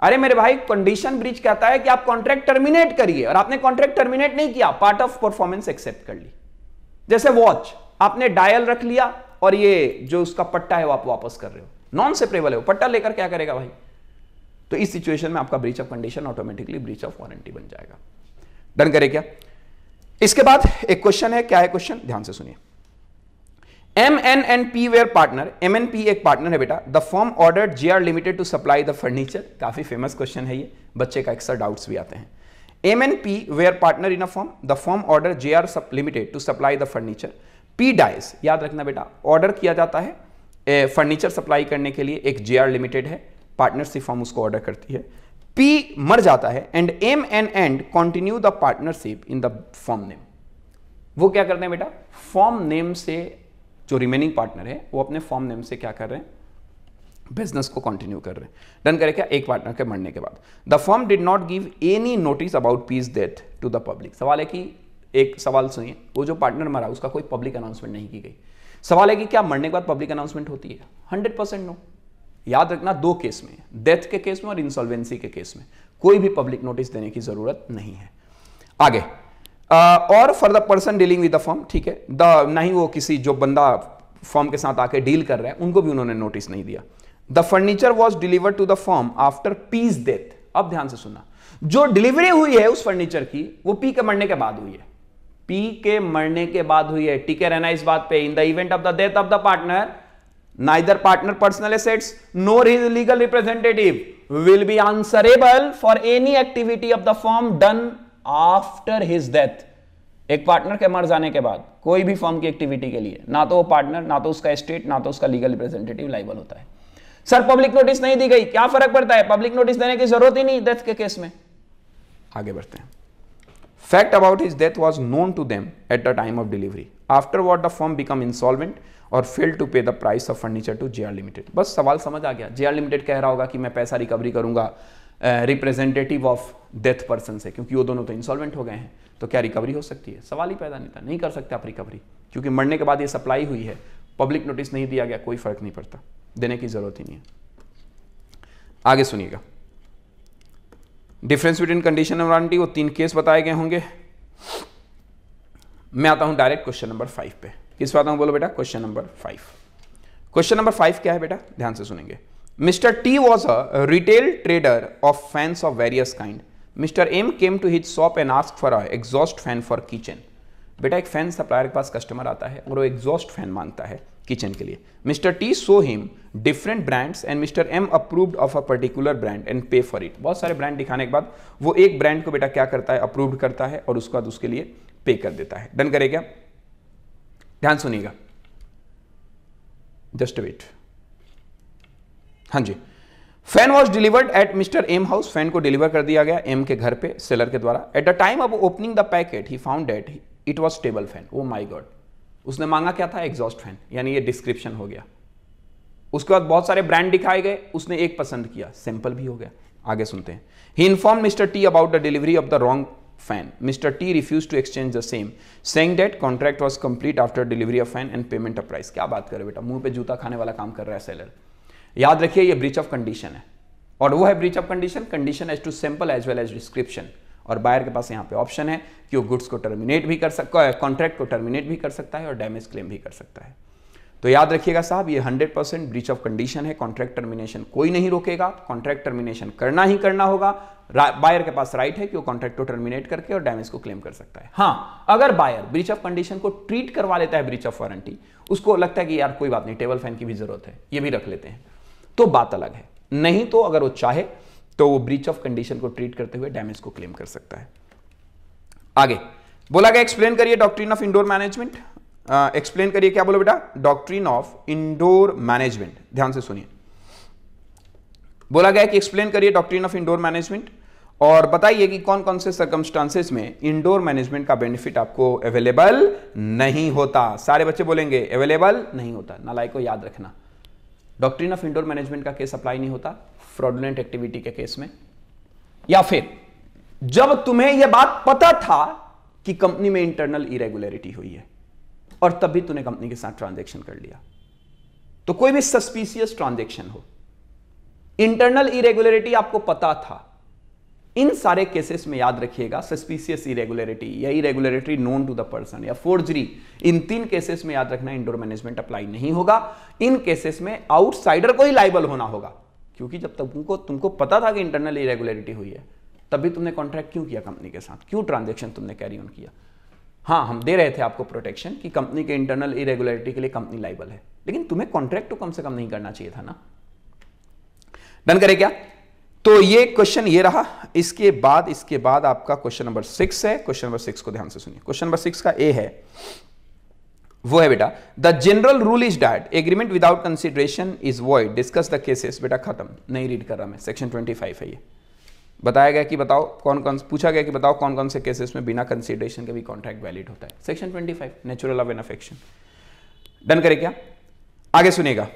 Speaker 1: अरे मेरे भाई, कंडीशन ब्रीच कहता है कि आप कॉन्ट्रैक्ट टर्मिनेट करिए और आपने कॉन्ट्रैक्ट टर्मिनेट नहीं किया, पार्ट ऑफ परफॉर्मेंस एक्सेप्ट कर ली। जैसे वॉच, आपने डायल रख लिया और ये जो उसका पट्टा है वो आप वापस कर रहे हो, नॉन सेपरेबल है वो, पट्टा लेकर क्या करेगा भाई? तो इस सिचुएशन में आपका breach of condition automatically breach of warranty बन जाएगा। डन करे क्या? इसके बाद एक क्वेश्चन है, क्या है क्वेश्चन? ध्यान से सुनिए। MN and P were partner, MNP एक पार्टनर है बेटा। The firm ordered JR limited to supply the furniture. काफी फेमस क्वेश्चन है ये, बच्चे का अक्सर डाउट्स भी आते हैं। MNP were partner in a firm, the firm order JR limited to supply the furniture. P dies, याद रखना बेटा, ऑर्डर किया जाता है फर्नीचर सप्लाई करने के लिए, एक JR लिमिटेड है, पार्टनरशिप फर्म उसको ऑर्डर करती है। P मर जाता है and M and continue the partnership in the firm name. वो क्या करते हैं बेटा? फर्म नेम से जो रिमेनिंग पार्टनर है वो अपने फर्म नेम से क्या कर रहे हैं? बिजनेस को कंटिन्यू कर रहे हैं। डन करे क्या? एक पार्टनर के मरने के बाद। The firm did not give any notice about P's death to the public. सवाल है कि, एक सवाल सुनिए, वो जो पार्टनर मरा उसका कोई पब्लिक अनाउंसमेंट नहीं की गई। सवाल है कि क्या मरने के बाद पब्लिक अनाउंसमेंट होती है? 100% नो। याद रखना, 2 केस में, डेथ के केस में और इंसॉल्वेंसी के केस में कोई भी पब्लिक नोटिस देने की जरूरत नहीं है। आगे, और for the person dealing with the firm, ठीक है, ना ही वो किसी जो बंदा फर्म के साथ आके डील कर रहा है उनको भी उन्होंने नोटिस नहीं दिया। The furniture was delivered to the firm after P's death. अब ध्यान से सुनना, जो डिलीवरी हुई है उस फर्नीचर की वो पी के मरने के बाद हुई है। पी के मरने के बाद हुई है, टिके रहना इस बात पे। In the event of the death of the partner, neither partner personal assets nor his legal representative will be answerable for any activity of the firm done after his death. एक पार्टनर के मर जाने के बाद कोई भी firm की activity के लिए ना तो वो पार्टनर, ना तो उसका एस्टेट, ना तो उसका लीगल रिप्रेजेंटेटिव लायबल होता है। सर पब्लिक नोटिस नहीं दी गई, क्या फर्क पड़ता है? पब्लिक नोटिस देने की जरूरत ही नहीं डेथ के केस में। आगे बढ़ते हैं। Fact about his death was known to them at the time of delivery. Afterward, the firm became insolvent or failed to pay the price of furniture to JR Limited. बस सवाल समझ आ गया। JR Limited कह रहा होगा कि मैं पैसा रिकवरी करूंगा रिप्रेजेंटेटिव ऑफ डेथ पर्सन से, क्योंकि वो दोनों तो इंसॉल्वेंट हो गए हैं, तो क्या रिकवरी हो सकती है? सवाल ही पैदा नहीं था। नहीं कर सकते आप रिकवरी, क्योंकि मरने के बाद ये सप्लाई हुई है, पब्लिक नोटिस नहीं दिया गया, कोई फर्क नहीं पड़ता, देने की जरूरत ही नहीं है। आगे सुनिएगा। डिफरेंस बिटवीन कंडीशन और वारंटी, वो 3 केस बताए गए होंगे। मैं आता हूं डायरेक्ट क्वेश्चन नंबर 5 पे। किस पे आता हूं? बोलो बेटा, क्वेश्चन नंबर 5। क्वेश्चन नंबर 5 क्या है बेटा? ध्यान से सुनेंगे। Mister T was a retail trader of fans of various kind. Mister M came to his shop and asked for a exhaust fan for kitchen. बेटा एक फैन सप्लायर के पास customer आता है और वो एग्जॉस्ट फैन मांगता है किचन के लिए। Mister T show him different brands and mister M approved of a particular brand and pay for it. बहुत सारे ब्रांड दिखाने के बाद वो एक ब्रांड को बेटा क्या करता है? अप्रूव्ड करता है और उसके बाद उसके लिए पे कर देता है। डन करेगा? ध्यान सुनिएगा, जस्ट वेट। हाँ जी। Fan was delivered at mister M house. Fan को डिलीवर कर दिया गया एम के घर पे सेलर के द्वारा। At the time of opening the packet he found that it was table fan. Oh my god, उसने मांगा क्या था? एग्जॉस्ट फैन, यानी ये डिस्क्रिप्शन हो गया। उसके बाद बहुत सारे ब्रांड दिखाए गए, उसने एक पसंद किया, सिंपल भी हो गया। आगे सुनते हैं। He inform mister T about the delivery of the wrong fan. Mr. T refused to exchange the same, saying that contract was complete after delivery of fan and payment of price. क्या बात करे बेटा, मुंह पे जूता खाने वाला काम कर रहा है सेलर। याद रखिए ये ब्रीच ऑफ कंडीशन है, और वो है breach of condition, condition as to sample as well as description. और बायर के पास यहाँ पे ऑप्शन है कि वो गुड्स को टर्मिनेट भी कर सकता है, कॉन्ट्रैक्ट को टर्मिनेट भी कर सकता है और डैमेज क्लेम भी कर सकता है। तो याद रखिएगा साहब, ये 100% ब्रीच ऑफ कंडीशन है। कॉन्ट्रैक्ट टर्मिनेशन कोई नहीं रोकेगा, कॉन्ट्रैक्ट टर्मिनेशन करना ही करना होगा। बायर के पास राइट है कि वो कॉन्ट्रैक्ट को टर्मिनेट करके और डैमेज को क्लेम कर सकता है। हाँ, अगर बायर ब्रीच ऑफ कंडीशन को ट्रीट करवा लेता है ब्रीच ऑफ वारंटी, उसको लगता है कि यार कोई बात नहीं, टेबल फैन की भी जरूरत है, ये भी रख लेते हैं, तो बात अलग है। नहीं तो अगर वो चाहे तो वो ब्रीच ऑफ कंडीशन को ट्रीट करते हुए डैमेज को क्लेम कर सकता है। आगे बोला गया एक्सप्लेन करिए doctrine of indoor management. Explain करिए, क्या बोलो बेटा? Doctrine of indoor management. ध्यान से सुनिए, बोला गया कि एक्सप्लेन करिए डॉक्ट्रिन ऑफ इंडोर मैनेजमेंट और बताइए कि कौन कौन से सर्कमस्टांसेस में इंडोर मैनेजमेंट का बेनिफिट आपको अवेलेबल नहीं होता। सारे बच्चे बोलेंगे अवेलेबल नहीं होता। नालायक को याद रखना, डॉक्ट्रिन ऑफ इंडोर मैनेजमेंट का केस अप्लाई नहीं होता फ्रॉडुलेंट एक्टिविटी के केस में, या फिर जब तुम्हें यह बात पता था कि कंपनी में इंटरनल इरेगुलरिटी हुई है और तब भी तूने कंपनी के साथ ट्रांजैक्शन कर लिया। तो कोई भी सस्पिशियस ट्रांजैक्शन हो, इंटरनल इरेगुलरिटी आपको पता था, इन सारे केसेस में याद रखिएगा सस्पिशियस इरेगुलरिटी या irregularity known to the person या फोर्जरी, इन 3 केसेस में याद रखना इंडोर मैनेजमेंट अप्लाई नहीं होगा। इन केसेस में आउटसाइडर को ही लायबल होना होगा, क्योंकि जब तक तुमको पता था कि इंटरनल इरेगुलरिटी हुई है, तब भी तुमने कॉन्ट्रैक्ट क्यों किया कंपनी के साथ, क्यों ट्रांजैक्शन तुमने कैरी ऑन किया। हाँ, हम दे रहे थे आपको प्रोटेक्शन कि कंपनी के इंटरनल इरेगुलरिटी के लिए कंपनी लायबल है, लेकिन तुम्हें कॉन्ट्रैक्ट तो कम से कम नहीं करना चाहिए था ना। डन करें क्या? तो ये क्वेश्चन ये रहा। इसके बाद आपका क्वेश्चन नंबर 6 है। क्वेश्चन नंबर 6 को ध्यान से सुनिए। क्वेश्चन नंबर 6 का ए है, वो है बेटा the general rule is that agreement without consideration is void, discuss the cases. बेटा खत्म, नहीं रीड कर रहा मैं, सेक्शन 25 है ये। बताया गया कि बताओ कौन कौन, पूछा गया कि बताओ कौन कौन से केसेस में बिना कंसिडरेशन के भी कॉन्ट्रैक्ट वैलिड होता है। Section 25 natural love and affection. Done करे क्या? आगे सुनिएगा।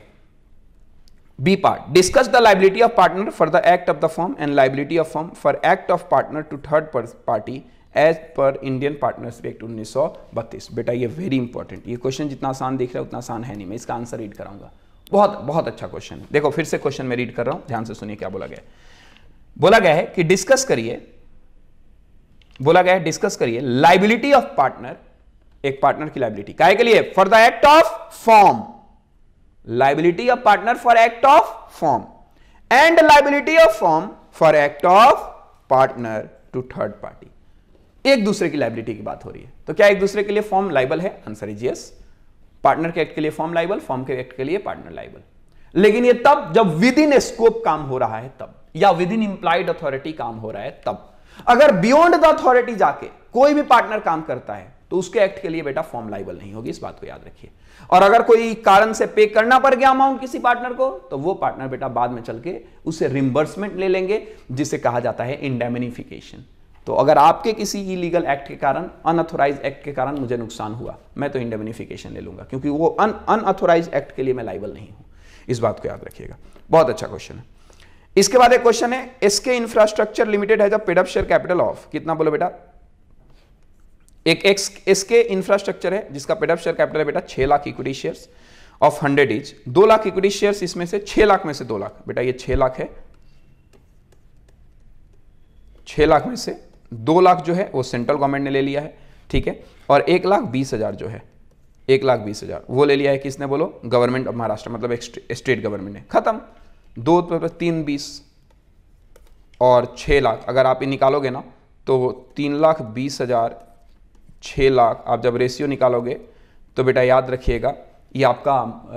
Speaker 1: B part, discuss the liability of partner for the act of the firm and liability of firm for act of partner to third party as per Indian partners act 1932। बेटा ये very important, ये question जितना आसान दिख रहा है उतना आसान है नहीं, मैं इसका आंसर रीड कराऊंगा। बहुत बहुत अच्छा क्वेश्चन है। देखो फिर से क्वेश्चन में रीड कर रहा हूं, ध्यान से सुनिए क्या बोला गया है। बोला गया है कि डिस्कस करिए, बोला गया है डिस्कस करिए लाइबिलिटी ऑफ पार्टनर, एक पार्टनर की लाइबिलिटी काहे के लिए? For the act of firm, liability of partner for act of firm and liability of firm for act of partner to third party. एक दूसरे की लाइबिलिटी की बात हो रही है, तो क्या एक दूसरे के लिए फॉर्म लाइबल है? Answer is yes. पार्टनर के एक्ट के लिए फर्म लाइबल, फर्म के एक्ट के लिए पार्टनर लाइबल। लेकिन ये तब जब विद इन स्कोप काम हो रहा है तब, या विद इन इंप्लाइड अथॉरिटी काम हो रहा है तब। अगर बियॉन्ड द अथॉरिटी जाके कोई भी पार्टनर काम करता है तो उसके एक्ट के लिए बेटा फॉर्म लाइबल नहीं होगी, इस बात को याद रखिए। और अगर कोई कारण से पे करना पड़ गया अमाउंट किसी पार्टनर को, तो वो पार्टनर बेटा बाद में चल के उससे रिम्बर्समेंट ले लेंगे, जिसे कहा जाता है इंडेमनिफिकेशन। तो अगर आपके किसी इलीगल एक्ट के कारण, अनऑथोराइज एक्ट के कारण मुझे नुकसान हुआ, मैं तो इंडेमनिफिकेशन ले लूंगा, क्योंकि वो अनऑथोराइज एक्ट के लिए मैं लाइबल नहीं हूं। इस बात को याद रखिएगा, बहुत अच्छा क्वेश्चन है। इसके बाद एक क्वेश्चन है, एसके इंफ्रास्ट्रक्चर लिमिटेड है जब paid up share capital of कितना, बोलो बेटा। एक एसके इंफ्रास्ट्रक्चर है जिसका पेड अप शेयर कैपिटल है बेटा 6 lakh equity shares of 100 each, 2 lakh equity shares, इसमें से 6 लाख में से 2 लाख, बेटा ये 6 लाख है, 6 लाख में से 2 लाख जो है वो सेंट्रल गवर्नमेंट ने ले लिया है, ठीक है। और 1,20,000 जो है, 1,20,000 वो ले लिया है किसने, बोलो, गवर्नमेंट ऑफ महाराष्ट्र, मतलब एक स्टेट गवर्नमेंट ने। खत्म, 2 + 3 20 और 6 लाख, अगर आप ये निकालोगे ना तो 3,20,000 6 लाख, आप जब रेशियो निकालोगे तो बेटा याद रखिएगा ये आपका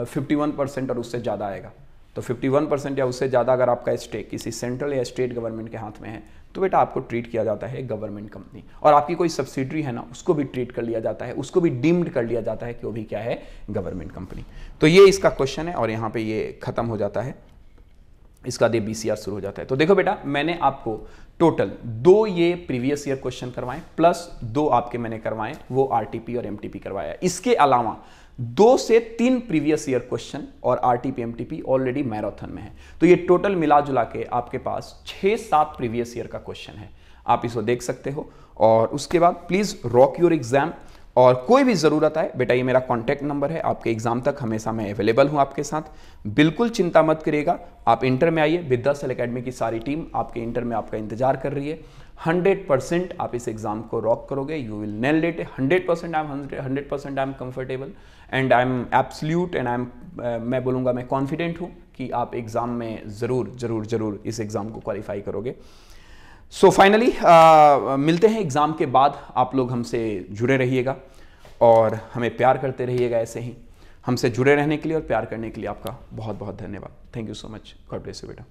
Speaker 1: 51% और उससे ज़्यादा आएगा। तो 51% या उससे ज़्यादा अगर आपका स्टेक किसी सेंट्रल या स्टेट गवर्नमेंट के हाथ में है तो बेटा आपको ट्रीट किया जाता है गवर्नमेंट कंपनी। और आपकी कोई सब्सिडरी है ना, उसको भी ट्रीट कर लिया जाता है, उसको भी डीम्ड कर लिया जाता है कि वो भी क्या है, गवर्नमेंट कंपनी। तो ये इसका क्वेश्चन है और यहाँ पे ये खत्म हो जाता है, इसका दे BCR शुरू हो जाता है। तो देखो बेटा, मैंने आपको टोटल 2 ये प्रीवियस ईयर क्वेश्चन करवाए, प्लस 2 आपके मैंने करवाए वो RTP और MTP करवाया। इसके अलावा 2 से 3 प्रीवियस ईयर क्वेश्चन और RTP MTP ऑलरेडी मैराथन में है। तो ये टोटल मिला जुला के आपके पास 6-7 प्रीवियस ईयर का क्वेश्चन है, आप इसको देख सकते हो। और उसके बाद प्लीज रॉक योर एग्जाम, और कोई भी ज़रूरत आए बेटा ये मेरा कॉन्टैक्ट नंबर है, आपके एग्जाम तक हमेशा मैं अवेलेबल हूं आपके साथ, बिल्कुल चिंता मत करिएगा। आप इंटर में आइए, विद्यासल एकेडमी की सारी टीम आपके इंटर में आपका इंतजार कर रही है। 100% आप इस एग्जाम को रॉक करोगे, you will nail it 100%। I am comfortable and I am absolute and मैं बोलूँगा मैं कॉन्फिडेंट हूँ कि आप एग्जाम में ज़रूर इस एग्जाम को क्वालिफाई करोगे। सो फाइनली मिलते हैं एग्ज़ाम के बाद। आप लोग हमसे जुड़े रहिएगा और हमें प्यार करते रहिएगा ऐसे ही। हमसे जुड़े रहने के लिए और प्यार करने के लिए आपका बहुत बहुत धन्यवाद। Thank you so much. God bless you बेटा।